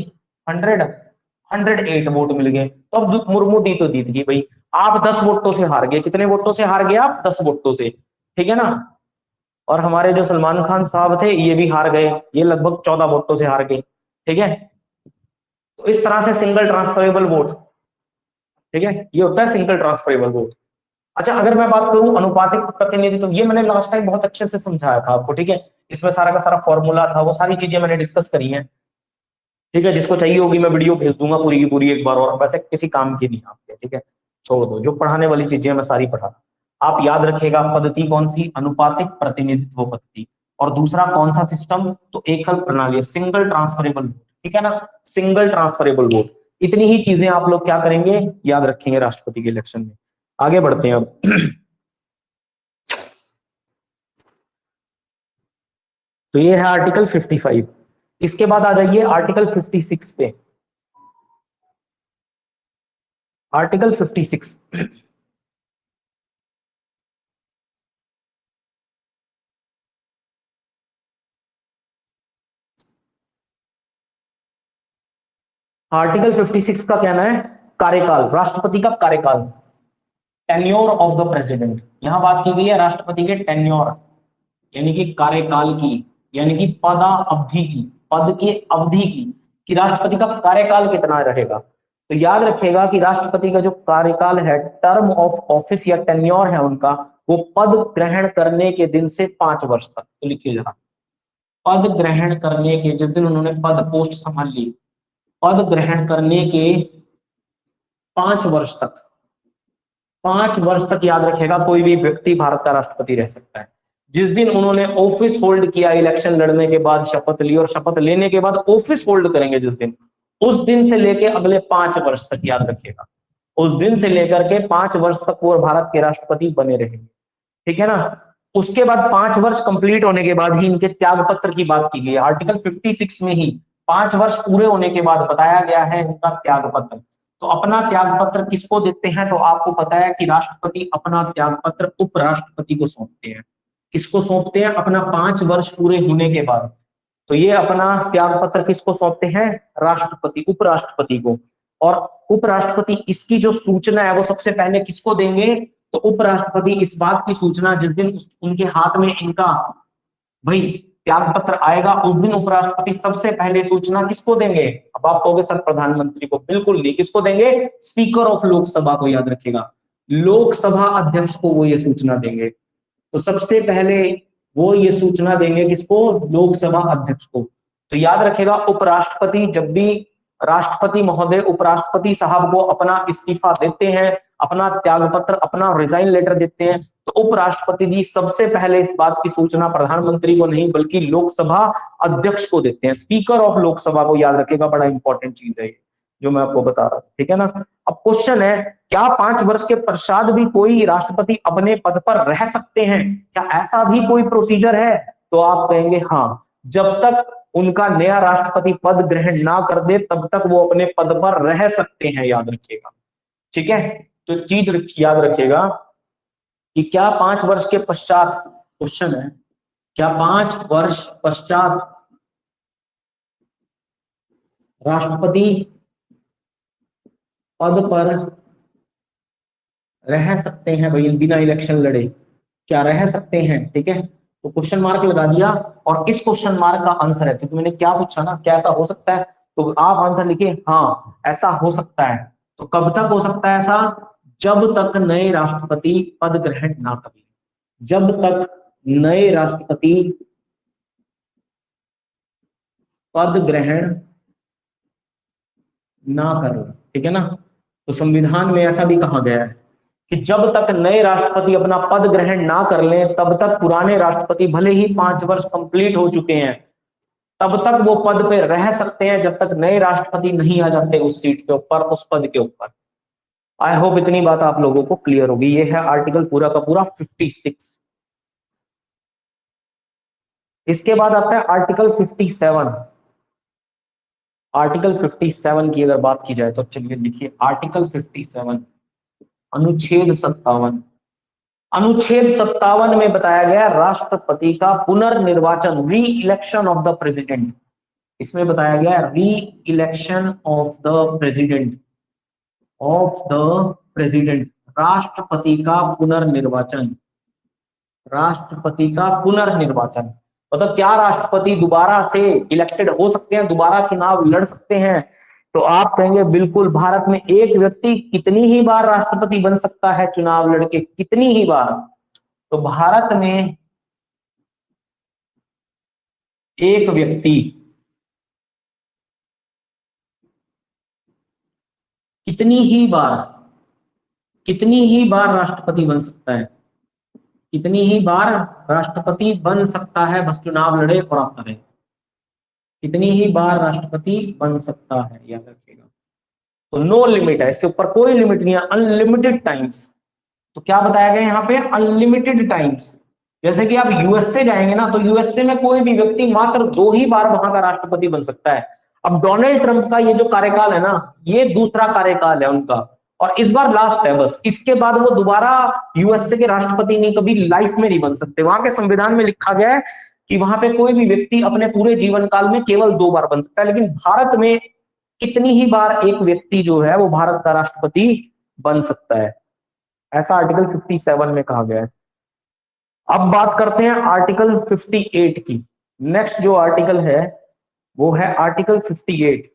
100 108 वोट मिल गए। तो अब मुर्मू दी तो जीत गई भाई, आप 10 वोटों से हार गए, कितने वोटों से हार गए आप, 10 वोटों से, ठीक है ना। और हमारे जो सलमान खान साहब थे ये भी हार गए, ये लगभग 14 वोटों से हार गए, ठीक है। तो इस तरह से सिंगल ट्रांसफरेबल वोट, ठीक है, ये होता है सिंगल ट्रांसफरेबल वोट। अच्छा, अगर मैं बात करूं अनुपातिक प्रतिनिधित्व, तो ये मैंने लास्ट टाइम बहुत अच्छे से समझाया था आपको, ठीक है। इसमें सारा का सारा फॉर्मूला था, वो सारी चीजें मैंने डिस्कस करी हैं, ठीक है। जिसको चाहिए होगी मैं वीडियो भेज दूंगा पूरी की पूरी एक बार, और वैसे किसी काम की नहीं आपके, ठीक है, छोड़ दो, जो पढ़ाने वाली चीजें मैं सारी पढ़ा। आप याद रखेगा पद्धति कौन सी, अनुपातिक प्रतिनिधित्व पद्धति, और दूसरा कौन सा सिस्टम, तो एकल प्रणाली, सिंगल ट्रांसफरेबल वोट, ठीक है ना, सिंगल ट्रांसफरेबल वोट। इतनी ही चीजें आप लोग क्या करेंगे, याद रखेंगे राष्ट्रपति के इलेक्शन में। आगे बढ़ते हैं अब। तो ये है आर्टिकल 55। इसके बाद आ जाइए आर्टिकल 56 पे। आर्टिकल 56, आर्टिकल 56 का कहना है कार्यकाल, राष्ट्रपति का कार्यकाल, टेन्योर ऑफ द प्रेसिडेंट। यहां बात की गई है राष्ट्रपति के टेन्योर, यानी कि कार्यकाल की, यानी कि पदा अवधि की, पद की अवधि की, कि राष्ट्रपति का कार्यकाल कितना रहेगा। तो याद रखेगा कि राष्ट्रपति का जो कार्यकाल है, टर्म ऑफ ऑफिस या टेन्योर है उनका, वो पद ग्रहण करने के दिन से 5 वर्ष तक। तो लिखिए जरा, पद ग्रहण करने के, जिस दिन उन्होंने पद पोस्ट संभाल ली, पद ग्रहण करने के 5 वर्ष तक, 5 वर्ष तक याद रखेगा कोई भी व्यक्ति भारत का राष्ट्रपति रह सकता है। जिस दिन उन्होंने ऑफिस होल्ड किया, इलेक्शन लड़ने के बाद शपथ ली, और शपथ लेने के बाद ऑफिस होल्ड करेंगे जिस दिन, उस दिन से लेके अगले 5 वर्ष तक याद रखेगा, उस दिन से लेकर के 5 वर्ष तक वो भारत के राष्ट्रपति बने रहेंगे, ठीक है ना। उसके बाद 5 वर्ष कंप्लीट होने के बाद ही इनके त्याग पत्र की बात की गई है। आर्टिकल 56 में ही 5 वर्ष पूरे होने के बाद बताया गया है इनका त्याग पत्र। तो अपना त्याग पत्र किसको देते हैं, तो आपको पता है कि राष्ट्रपति अपना त्याग पत्र उपराष्ट्रपति को सौंपते हैं, किसको सौंपते हैं? अपना 5 वर्ष पूरे होने के बाद। तो ये अपना त्याग पत्र किसको सौंपते हैं? राष्ट्रपति, उपराष्ट्रपति को। और उपराष्ट्रपति इसकी जो सूचना है वो सबसे पहले किसको देंगे? तो उपराष्ट्रपति इस बात की सूचना जिस दिन उनके हाथ में इनका भाई त्याग पत्र आएगा, उस दिन उपराष्ट्रपति सबसे पहले सूचना किसको देंगे? अब आप कहोगे सर प्रधानमंत्री को, बिल्कुल नहीं। किसको देंगे? स्पीकर ऑफ लोकसभा को, याद रखिएगा, लोकसभा अध्यक्ष को वो ये सूचना देंगे। तो सबसे पहले वो ये सूचना देंगे किसको? लोकसभा अध्यक्ष को। तो याद रखेगा, उपराष्ट्रपति जब भी राष्ट्रपति महोदय उपराष्ट्रपति साहब को अपना इस्तीफा देते हैं, अपना त्याग पत्र, अपना रिजाइन लेटर देते हैं, तो उपराष्ट्रपति जी सबसे पहले इस बात की सूचना प्रधानमंत्री को नहीं बल्कि लोकसभा अध्यक्ष को देते हैं। स्पीकर ऑफ लोकसभा को, याद रखेगा, बड़ा इंपॉर्टेंट चीज है ये जो मैं आपको बता रहा हूं, ठीक है ना। अब क्वेश्चन है, क्या 5 वर्ष के पश्चात भी कोई राष्ट्रपति अपने पद पर रह सकते हैं? क्या ऐसा भी कोई प्रोसीजर है? तो आप कहेंगे हाँ, जब तक उनका नया राष्ट्रपति पद ग्रहण ना कर दे तब तक वो अपने पद पर रह सकते हैं, याद रखिएगा, ठीक है। तो चीज याद रखिएगा कि क्या 5 वर्ष के पश्चात, क्वेश्चन है, क्या 5 वर्ष पश्चात राष्ट्रपति पद पर रह सकते हैं भाई बिना इलेक्शन लड़े? क्या रह सकते हैं? ठीक है, तो क्वेश्चन मार्क लगा दिया। और इस क्वेश्चन मार्क का आंसर है, क्योंकि मैंने क्या पूछा ना, क्या ऐसा हो सकता है, तो आप आंसर लिखिए हाँ ऐसा हो सकता है। तो कब तक हो सकता है ऐसा? जब तक नए राष्ट्रपति पद ग्रहण ना करें, जब तक नए राष्ट्रपति पद ग्रहण ना करें, ठीक है ना। तो संविधान में ऐसा भी कहा गया है कि जब तक नए राष्ट्रपति अपना पद ग्रहण ना कर लें तब तक पुराने राष्ट्रपति भले ही 5 वर्ष कंप्लीट हो चुके हैं तब तक वो पद पे रह सकते हैं, जब तक नए राष्ट्रपति नहीं आ जाते उस सीट के ऊपर, उस पद के ऊपर। आई होप इतनी बात आप लोगों को क्लियर होगी। ये है आर्टिकल पूरा का पूरा 56। इसके बाद आता है आर्टिकल 57। आर्टिकल 57 की अगर बात की जाए तो चलिए लिखिए, आर्टिकल 57 अनुच्छेद 57। अनुच्छेद 57 में बताया गया राष्ट्रपति का पुनर्निर्वाचन, री इलेक्शन ऑफ द प्रेसिडेंट। इसमें बताया गया री election of the president, of the president, राष्ट्रपति का पुनर्निर्वाचन, राष्ट्रपति का पुनर्निर्वाचन। मतलब क्या राष्ट्रपति दोबारा से इलेक्टेड हो सकते हैं, दोबारा चुनाव लड़ सकते हैं? तो आप कहेंगे बिल्कुल। भारत में एक व्यक्ति कितनी ही बार राष्ट्रपति बन सकता है चुनाव लड़के, कितनी ही बार? तो भारत में एक व्यक्ति कितनी ही बार, कितनी ही बार राष्ट्रपति बन सकता है, कितनी ही बार राष्ट्रपति बन सकता है, बस चुनाव लड़े और आता रहे। कितनी ही बार राष्ट्रपति बन सकता है, याद रखिएगा। तो नो लिमिट है, इसके ऊपर कोई लिमिट नहीं है, अनलिमिटेड टाइम्स। तो क्या बताया गया यहाँ पे? Unlimited times. जैसे कि आप यूएसए जाएंगे ना, तो यूएसए में कोई भी व्यक्ति मात्र 2 ही बार वहां का राष्ट्रपति बन सकता है। अब डोनाल्ड ट्रंप का ये जो कार्यकाल है ना, ये दूसरा कार्यकाल है उनका, और इस बार लास्ट है बस। इसके बाद वो दोबारा यूएसए के राष्ट्रपति नहीं, कभी लाइफ में नहीं बन सकते। वहां के संविधान में लिखा गया है कि वहां पे कोई भी व्यक्ति अपने पूरे जीवन काल में केवल 2 बार बन सकता है। लेकिन भारत में कितनी ही बार एक व्यक्ति जो है वो भारत का राष्ट्रपति बन सकता है, ऐसा आर्टिकल 57 में कहा गया है। अब बात करते हैं आर्टिकल 58 की। नेक्स्ट जो आर्टिकल है वो है आर्टिकल 58।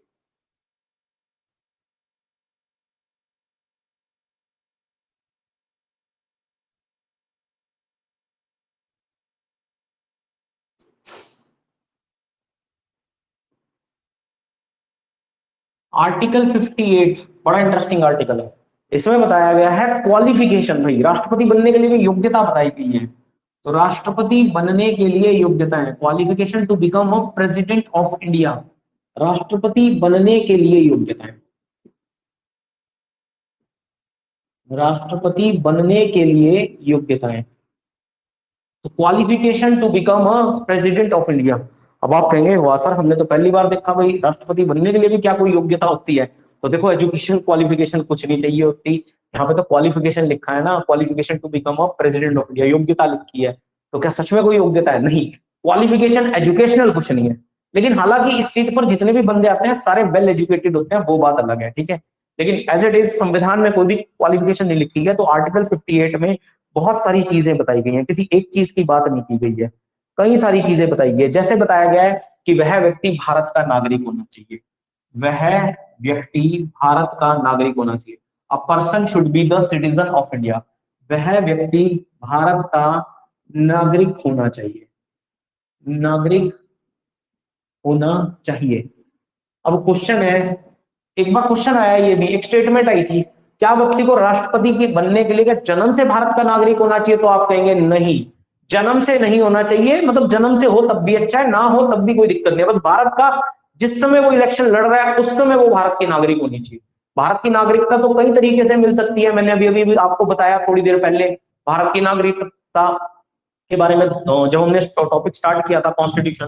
आर्टिकल 58 बड़ा इंटरेस्टिंग आर्टिकल है। इसमें बताया गया है क्वालिफिकेशन, भाई राष्ट्रपति बनने के लिए भी योग्यता बताई गई है। तो राष्ट्रपति बनने के लिए योग्यता है, qualification to become a president of India, राष्ट्रपति बनने के लिए योग्यता है, राष्ट्रपति बनने के लिए योग्यता है। तो qualification to become a president of India. अब आप कहेंगे वाह सर, हमने तो पहली बार देखा भाई राष्ट्रपति बनने के लिए भी क्या कोई योग्यता होती है। तो देखो, एजुकेशन क्वालिफिकेशन कुछ नहीं चाहिए होती, यहाँ पे तो क्वालिफिकेशन लिखा है ना, qualification to become a president of India, योग्यता लिखी है। तो क्या सच में कोई योग्यता है? नहीं। क्वालिफिकेशन एजुकेशनल कुछ नहीं है, लेकिन हालांकि इस सीट पर जितने भी बंदे आते हैं सारे वेल एजुकेटेड होते हैं, वो बात अलग है, ठीक है। लेकिन एज इट इज संविधान में कोई भी क्वालिफिकेशन नहीं लिखी है। तो आर्टिकल 58 में बहुत सारी चीजें बताई गई हैं, किसी एक चीज की बात नहीं की गई है, कई सारी चीजें बताई गई है। जैसे बताया गया है कि वह व्यक्ति भारत का नागरिक होना चाहिए, वह व्यक्ति भारत का नागरिक होना चाहिए। A person should be the citizen of India, वह व्यक्ति भारत का नागरिक होना चाहिए, नागरिक होना चाहिए। अब क्वेश्चन है, एक बार क्वेश्चन आया, ये भी एक स्टेटमेंट आई थी, क्या व्यक्ति को राष्ट्रपति के बनने के लिए क्या जन्म से भारत का नागरिक होना चाहिए? तो आप कहेंगे नहीं, जन्म से नहीं होना चाहिए। मतलब जन्म से हो तब भी अच्छा है, ना हो तब भी कोई दिक्कत नहीं है, बस भारत का जिस समय वो इलेक्शन लड़ रहा है उस समय वो भारत के नागरिक होनी चाहिए। भारत की नागरिकता तो कई तरीके से मिल सकती है, मैंने अभी अभी भी आपको बताया थोड़ी देर पहले भारत की नागरिकता के बारे में। जब हमने टॉपिक स्टार्ट किया था कॉन्स्टिट्यूशन,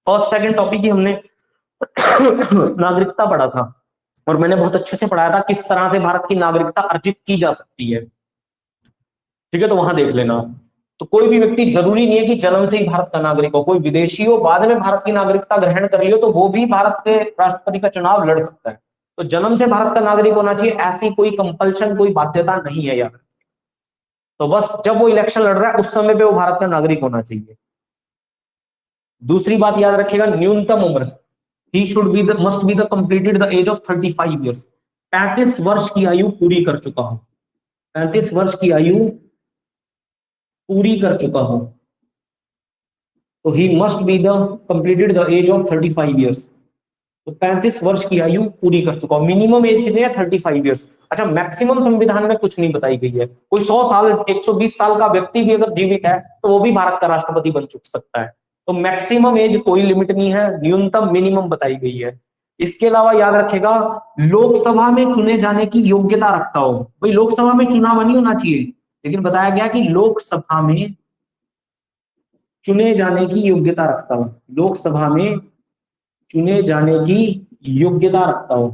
फर्स्ट सेकंड टॉपिक ही हमने नागरिकता पढ़ा था, और मैंने बहुत अच्छे से पढ़ाया था किस तरह से भारत की नागरिकता अर्जित की जा सकती है, ठीक है। तो वहां देख लेना। तो कोई भी व्यक्ति जरूरी नहीं है कि जन्म से ही भारत का नागरिक हो, कोई विदेशी हो बाद में भारत की नागरिकता ग्रहण कर लियो तो वो भी भारत के राष्ट्रपति का चुनाव लड़ सकता है। तो जन्म से भारत का नागरिक होना चाहिए, ऐसी कोई कंपल्शन, कोई बाध्यता नहीं है यार। तो बस जब वो इलेक्शन लड़ रहा है उस समय पे वो भारत का नागरिक होना चाहिए। दूसरी बात याद रखिएगा, न्यूनतम उम्र, he should be the must be the completed the age of 35 years, 35 वर्ष की आयु पूरी कर चुका हूं, 35 वर्ष की आयु पूरी कर चुका हूं। तो he must be the completed the age of 35 years, तो 35 वर्ष की आयु पूरी कर चुका हूं। मिनिमम एज कितनी है? 35 ईयर्स। अच्छा, मैक्सिमम संविधान में कुछ नहीं बताई गई है। कोई 100 साल 120 साल का व्यक्ति भी अगर जीवित है तो वो भी भारत का राष्ट्रपति बन चुक सकता है। तो मैक्सिमम एज कोई लिमिट नहीं है, न्यूनतम मिनिमम बताई गई है। इसके अलावा याद रखेगा, लोकसभा में चुने जाने की योग्यता रखता हो। भाई लोकसभा में चुनाव नहीं होना चाहिए, लेकिन बताया गया कि लोकसभा में चुने जाने की योग्यता रखता हूं, लोकसभा में चुने जाने की योग्यता रखता हूं।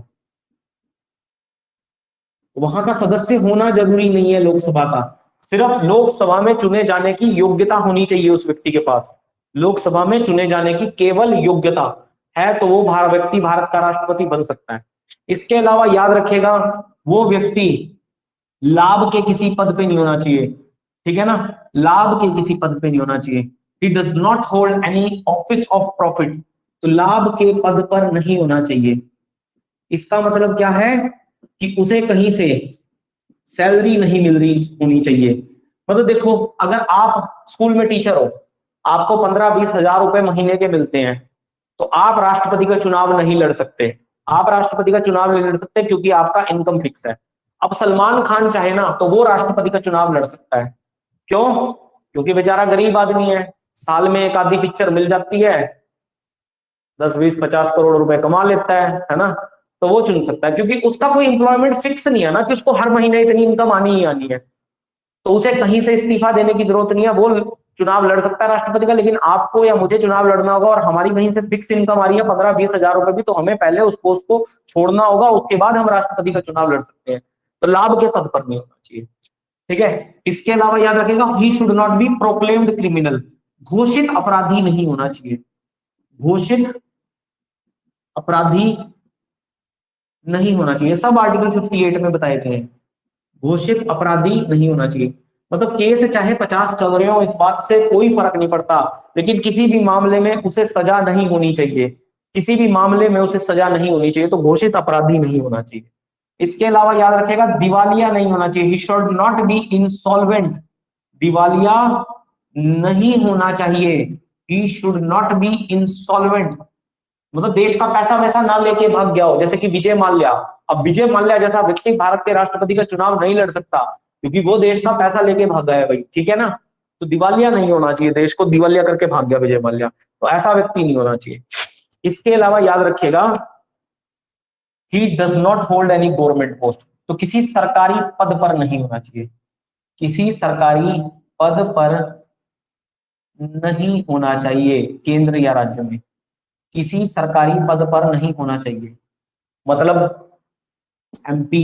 वहां का सदस्य होना जरूरी नहीं है लोकसभा का, सिर्फ लोकसभा में चुने जाने की योग्यता होनी चाहिए उस व्यक्ति के पास। लोकसभा में चुने जाने की केवल योग्यता है तो वो व्यक्ति भारत का राष्ट्रपति बन सकता है। इसके अलावा याद रखेगा, वो व्यक्ति लाभ के किसी पद पे नहीं होना चाहिए, ठीक है ना, लाभ के किसी पद पे नहीं होना चाहिए। He does not hold any office of profit, तो लाभ के पद पर नहीं होना चाहिए। इसका मतलब क्या है कि उसे कहीं से सैलरी नहीं मिल रही होनी चाहिए। मतलब देखो, अगर आप स्कूल में टीचर हो, आपको 15-20 हजार रुपए महीने के मिलते हैं, तो आप राष्ट्रपति का चुनाव नहीं लड़ सकते। आप राष्ट्रपति का चुनाव नहीं लड़ सकते क्योंकि आपका इनकम फिक्स है। अब सलमान खान चाहे ना तो वो राष्ट्रपति का चुनाव लड़ सकता है। क्यों? क्योंकि बेचारा गरीब आदमी है, साल में एक आधी पिक्चर मिल जाती है, 10-20-50 करोड़ रुपए कमा लेता है ना। तो वो चुन सकता है क्योंकि उसका कोई इंप्लॉयमेंट फिक्स नहीं है ना कि उसको हर महीने इतनी इनकम आनी ही आनी है। तो उसे कहीं से इस्तीफा देने की जरूरत नहीं है, वो चुनाव लड़ सकता है राष्ट्रपति का। लेकिन आपको या मुझे चुनाव लड़ना होगा और हमारी कहीं से फिक्स इनकम आ रही है 15-20 हजार रुपए भी, तो हमें पहले उस पोस्ट को छोड़ना होगा, उसके बाद हम राष्ट्रपति का चुनाव लड़ सकते हैं। तो लाभ के पद पर नहीं होना चाहिए, ठीक है। इसके अलावा याद रखेगा, he should not be proclaimed criminal, घोषित अपराधी नहीं होना चाहिए, घोषित अपराधी नहीं होना चाहिए। सब आर्टिकल 58 में बताए गए हैं, घोषित अपराधी नहीं होना चाहिए। मतलब केस चाहे 50 चल रहे हो, इस बात से कोई फर्क नहीं पड़ता, लेकिन किसी भी मामले में उसे सजा नहीं होनी चाहिए, किसी भी मामले में उसे सजा नहीं होनी चाहिए। तो घोषित अपराधी नहीं होना चाहिए। इसके अलावा याद रखेगा, दिवालिया नहीं होना चाहिए, he should not be insolvent, दिवालिया नहीं होना चाहिए, he should not be insolvent. मतलब देश का पैसा वैसा ना लेके भाग गया हो, जैसे कि विजय माल्या। अब विजय माल्या जैसा व्यक्ति भारत के राष्ट्रपति का चुनाव नहीं लड़ सकता क्योंकि वो देश का पैसा लेके भाग गया है भाई, ठीक है ना। तो दिवालिया नहीं होना चाहिए, देश को दिवालिया करके भाग गया विजय माल्या, तो ऐसा व्यक्ति नहीं होना चाहिए। इसके अलावा याद रखिएगा, he does not hold any government post, तो किसी सरकारी पद पर नहीं होना चाहिए, किसी सरकारी पद पर नहीं होना चाहिए, केंद्र या राज्य में किसी सरकारी पद पर नहीं होना चाहिए। मतलब एमपी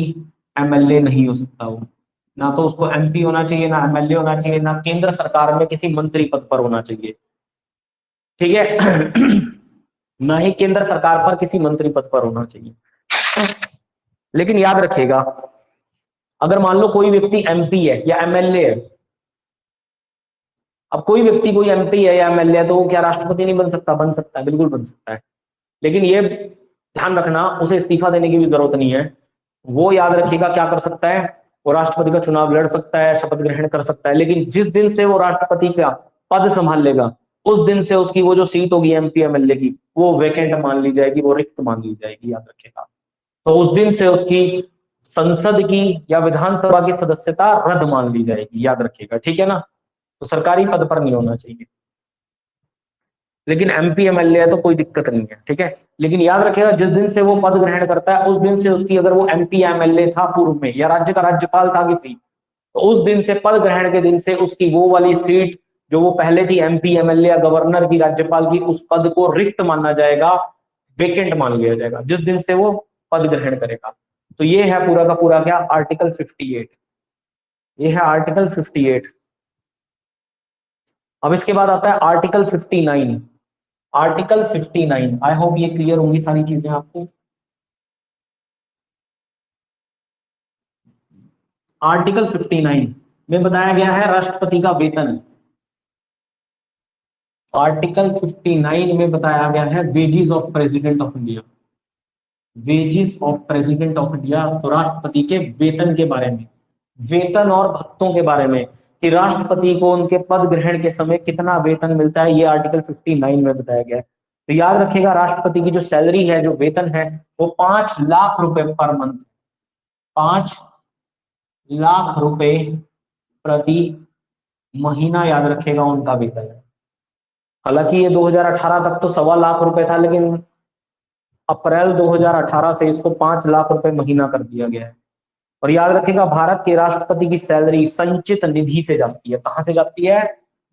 एमएलए नहीं हो सकता वो, ना तो उसको एमपी होना चाहिए, ना एमएलए होना चाहिए, ना केंद्र सरकार में किसी मंत्री पद पर होना चाहिए, ठीक है। ना ही केंद्र सरकार पर किसी मंत्री पद पर होना चाहिए। लेकिन याद रखिएगा, अगर मान लो कोई व्यक्ति एमपी है या एमएलए है, अब कोई व्यक्ति कोई एमपी है या एमएलए है तो वो क्या राष्ट्रपति नहीं बन सकता? बन सकता है, बिल्कुल बन सकता है। लेकिन ये ध्यान रखना, उसे इस्तीफा देने की भी जरूरत नहीं है। वो याद रखिएगा क्या कर सकता है, वो राष्ट्रपति का चुनाव लड़ सकता है, शपथ ग्रहण कर सकता है, लेकिन जिस दिन से वो राष्ट्रपति का पद संभाल लेगा, उस दिन से उसकी वो जो सीट होगी एमपी एमएलए की, वो वेकेंट मान ली जाएगी, वो रिक्त मान ली जाएगी, याद रखिएगा। तो उस दिन से उसकी संसद की या विधानसभा की सदस्यता रद्द मान ली जाएगी, याद रखिएगा, ठीक है ना। तो सरकारी पद पर नहीं होना चाहिए। लेकिन एमपी एमएलए है तो कोई दिक्कत नहीं है, ठीक है। लेकिन याद रखिएगा, जिस दिन से वो पद ग्रहण करता है, उस दिन से उसकी, अगर वो एमपी एमएलए था पूर्व में या राज्य का राज्यपाल था किसी, तो उस दिन से, पद ग्रहण के दिन से, उसकी वो वाली सीट जो वो पहले थी एमपी एमएलए या गवर्नर की, राज्यपाल की, उस पद को रिक्त माना जाएगा, वेकेंट मान लिया जाएगा, जिस दिन से वो पद ग्रहण करेगा। तो ये है पूरा का पूरा क्या, आर्टिकल 58। ये है आर्टिकल 58। अब इसके बाद आता है आर्टिकल 59। आर्टिकल 59, आई होप ये क्लियर होंगी सारी चीजें आपको। आर्टिकल 59 में बताया गया है राष्ट्रपति का वेतन। आर्टिकल 59 में बताया गया है wages of president of India. Wages of president of India, तो राष्ट्रपति के वेतन के बारे में, वेतन और भत्तों के बारे में, कि राष्ट्रपति को उनके पद ग्रहण के समय कितना वेतन मिलता है, ये आर्टिकल 59 में बताया गया है। तो याद रखिएगा, राष्ट्रपति की जो सैलरी है, जो वेतन है, वो 5 लाख रुपए पर मंथ, 5 लाख रुपए प्रति महीना, याद रखेगा, उनका वेतन है। हालांकि ये 2018 तक तो 1.25 लाख रुपए था, लेकिन अप्रैल 2018 से इसको 5 लाख रुपए महीना कर दिया गया है। और याद रखेगा, भारत के राष्ट्रपति की सैलरी संचित निधि से जाती है। कहां से जाती है?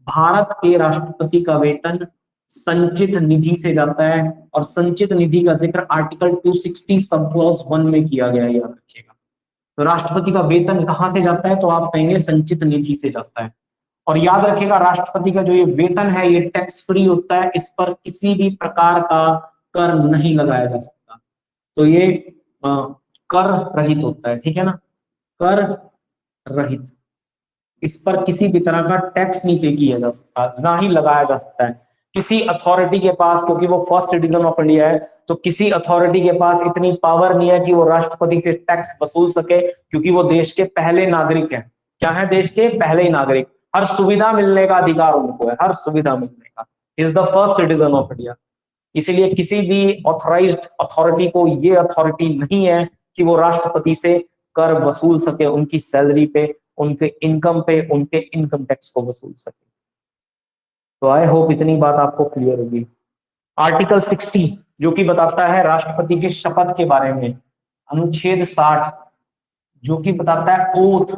भारत के राष्ट्रपति का वेतन संचित निधि से जाता है, और संचित निधि का जिक्र आर्टिकल 260 सब क्लॉज 1 में किया गया है, याद रखिएगा। तो राष्ट्रपति का वेतन कहां से जाता है? तो आप कहेंगे संचित निधि से जाता है। और याद रखिएगा, राष्ट्रपति का जो ये वेतन है, ये टैक्स फ्री होता है, इस पर किसी भी प्रकार का कर नहीं लगाया जा सकता। तो ये कर रहित होता है, ठीक है ना, कर रहित। इस पर किसी भी तरह का टैक्स नहीं पे किया जा सकता, ना ही लगाया जा सकता है। किसी अथॉरिटी के पास, क्योंकि वो फर्स्ट सिटीजन ऑफ इंडिया है, तो किसी अथॉरिटी के पास इतनी पावर नहीं है कि वो राष्ट्रपति से टैक्स वसूल सके, क्योंकि वो देश के पहले नागरिक हैं। क्या है? देश के पहले ही नागरिक। हर सुविधा मिलने का अधिकार उनको है, हर सुविधा मिलने का। Is the first citizen of India. इसीलिए किसी भी ऑथराइज्ड अथॉरिटी को ये अथॉरिटी नहीं है कि वो राष्ट्रपति से कर वसूल सके, उनकी सैलरी पे, उनके इनकम पे, उनके इनकम टैक्स को वसूल सके। तो आई होप इतनी बात आपको क्लियर होगी। आर्टिकल 60 जो कि बताता है राष्ट्रपति के शपथ के बारे में, अनुच्छेद 60 जो कि बताता है ओथ,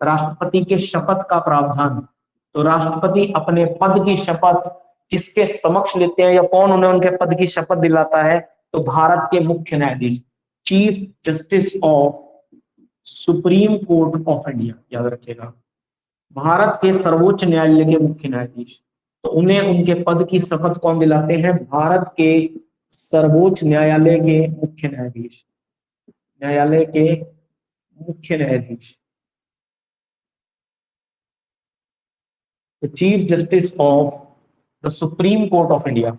राष्ट्रपति के शपथ का प्रावधान। तो राष्ट्रपति अपने पद की शपथ किसके समक्ष लेते हैं, या कौन उन्हें उनके पद की शपथ दिलाता है? तो भारत के मुख्य न्यायाधीश, chief justice of supreme court of India, याद रखिएगा, भारत के सर्वोच्च न्यायालय के मुख्य न्यायाधीश। तो उन्हें उनके पद की शपथ कौन दिलाते हैं? भारत के सर्वोच्च न्यायालय के मुख्य न्यायाधीश, न्यायालय के मुख्य न्यायाधीश, chief justice of the supreme court of India.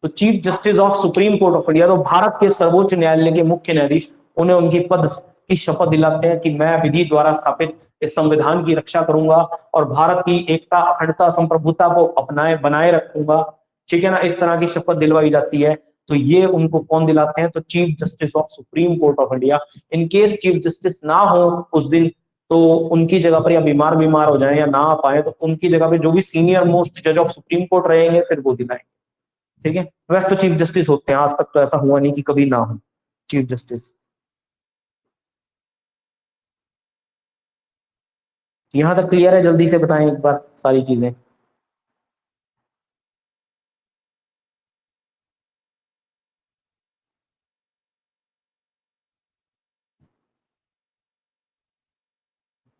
तो chief justice of supreme court of India, तो भारत के सर्वोच्च न्यायालय के मुख्य न्यायाधीश, उन्हें उनकी पद की शपथ दिलाते हैं कि मैं विधि द्वारा स्थापित इस संविधान की रक्षा करूंगा और भारत की एकता, अखंडता, संप्रभुता को अपनाए बनाए रखूंगा, ठीक है ना। इस तरह की शपथ दिलवाई जाती है। तो ये उनको कौन दिलाते हैं? तो chief justice of supreme court of India. In case chief justice ना हो उस दिन, तो उनकी जगह पर, या बीमार बीमार हो जाए या ना आ पाए, तो उनकी जगह पे जो भी सीनियर मोस्ट जज ऑफ सुप्रीम कोर्ट रहेंगे, फिर वो दिलाएंगे, ठीक है। वैसे तो चीफ जस्टिस होते हैं, आज तक तो ऐसा हुआ नहीं कि कभी ना हो चीफ जस्टिस। यहां तक क्लियर है? जल्दी से बताएं एक बार सारी चीजें।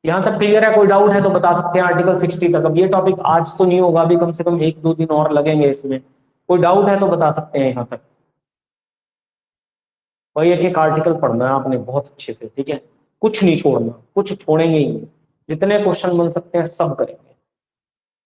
यहाँ तक क्लियर है? कोई डाउट है तो बता सकते हैं आर्टिकल 60 तक। अब ये टॉपिक आज तो नहीं होगा, अभी कम से कम 1-2 दिन और लगेंगे इसमें। कोई डाउट है तो बता सकते हैं यहाँ तक। भाई एक एक आर्टिकल पढ़ना है आपने बहुत अच्छे से, ठीक है? कुछ नहीं छोड़ना, कुछ छोड़ेंगे ही नहीं। जितने क्वेश्चन बन सकते हैं सब करेंगे,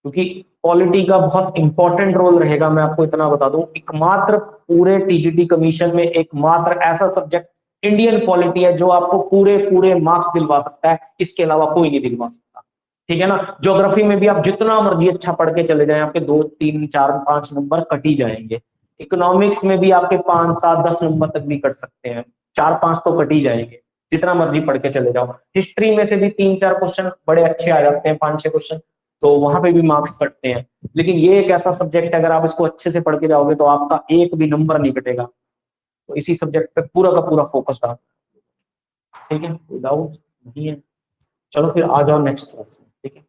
क्योंकि पॉलिटी का बहुत इंपॉर्टेंट रोल रहेगा। मैं आपको इतना बता दूं, एकमात्र पूरे टीजीटी कमीशन में एकमात्र ऐसा सब्जेक्ट इंडियन पॉलिटी है जो आपको पूरे पूरे मार्क्स दिलवा सकता है, इसके अलावा कोई नहीं दिलवा सकता, ठीक है ना? ज्योग्राफी में भी आप जितना मर्जी अच्छा पढ़ के चले जाएं, आपके 2, 3, 4, 5 नंबर कट ही जाएंगे। इकोनॉमिक्स में भी आपके 5, 7, 10 नंबर तक भी कट सकते हैं, 4-5 तो कट ही जाएंगे जितना मर्जी पढ़ के चले जाओ। हिस्ट्री में से भी 3-4 क्वेश्चन बड़े अच्छे आ जाते हैं, 5-6 क्वेश्चन, तो वहां पे भी मार्क्स कटते हैं। लेकिन ये एक ऐसा सब्जेक्ट है, अगर आप इसको अच्छे से पढ़ के जाओगे तो आपका एक भी नंबर नहीं कटेगा। तो इसी सब्जेक्ट पे पूरा का पूरा फोकस डाल, ठीक है? कोई डाउट नहीं है? चलो फिर आ जाओ नेक्स्ट क्लास में, ठीक है?